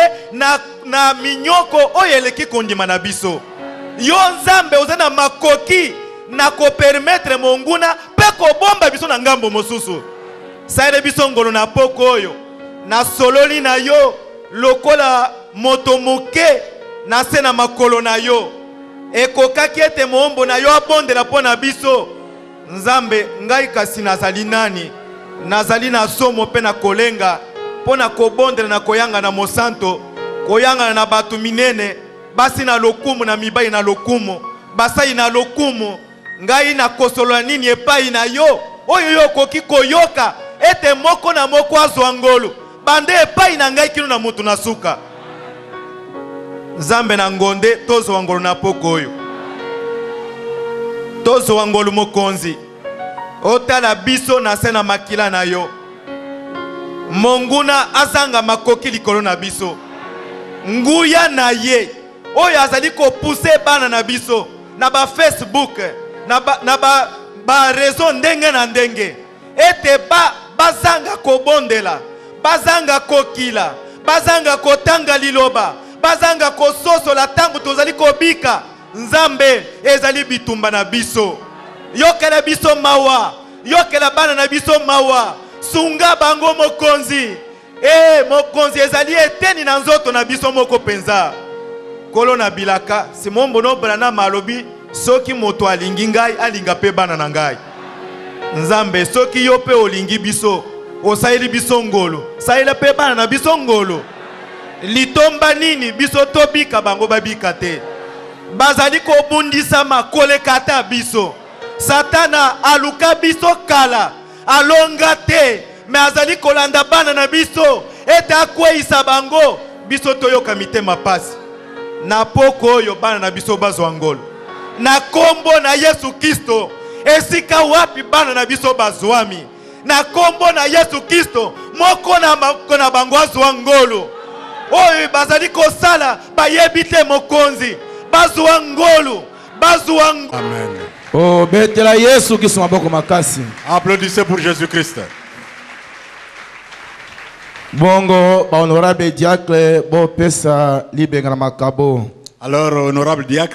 na minyoko oyo eleki kondima na biso yo nzambe oza na makoki na ko permettre monguna pe kobomba biso na ngambo mosusu saire biso ngolo na poko oyo na sololi na yo lokola moto moke na se na makolo na yo ekokaki ete moombo na yo abondela mpo na biso nzambe ngai kasi nazali nani nazali na somo mpe na kolenga mpo na kobondela na koyanga na mosanto koyangana na bato minene basi na lokumu na mibali na lokumu basai na lokumu ngai na kosolola nini epai na yo oyo yo koki koyoka ete moko na moko azwa ngolu bande epai na ngai kino na mutu na suka nzambe na ngonde tozo wa ngolu na poko oyo tozo wa ngolu mokonzi otala biso na se na makila na yo monguna azanga makoki likolo na biso nguya na ye oyo azali kopuse bana na biso na ba Facebook na ba réseau ndenge na ndenge ete bazanga kobondela bazanga kokila bazanga kotanga liloba bazanga kososola tangu tozali kobika nzambe ezali bitumba na biso yokela biso mawa yokela bana na biso mawa sunga bango mokonzi mokonzi ezali eteni na nzoto na biso moko penza kolo na bilaka simombo no Branama alobi soki moto alingi ngai alinga pe bana na ngai nzambe soki yo pe olingi biso osaili biso ngolo saila pe bana na biso ngolo litomba nini biso tobika bango babika te bazali kobundisa makole kata biso satana aluka biso kala alonga te me azali kolanda bana na biso ete akweisa bango biso toyoka mitema pasi na poko oyo bana na biso bazwa ngolo na kombo na Yesu Kristo esika wapi bana na biso bazwami na kombo na Yesu Kristo moko na bango azwa ngolo oyo bazali kosala bayebi te mokonzi bazwa ngolo bazwa ngolo. Amen. Oh, betela Yesu Kristo maboko makasi. Applaudissez pour Jésus-Christ. Bongo ba honorable diacre bo pesa libenga na makabo. Alors honorable diacre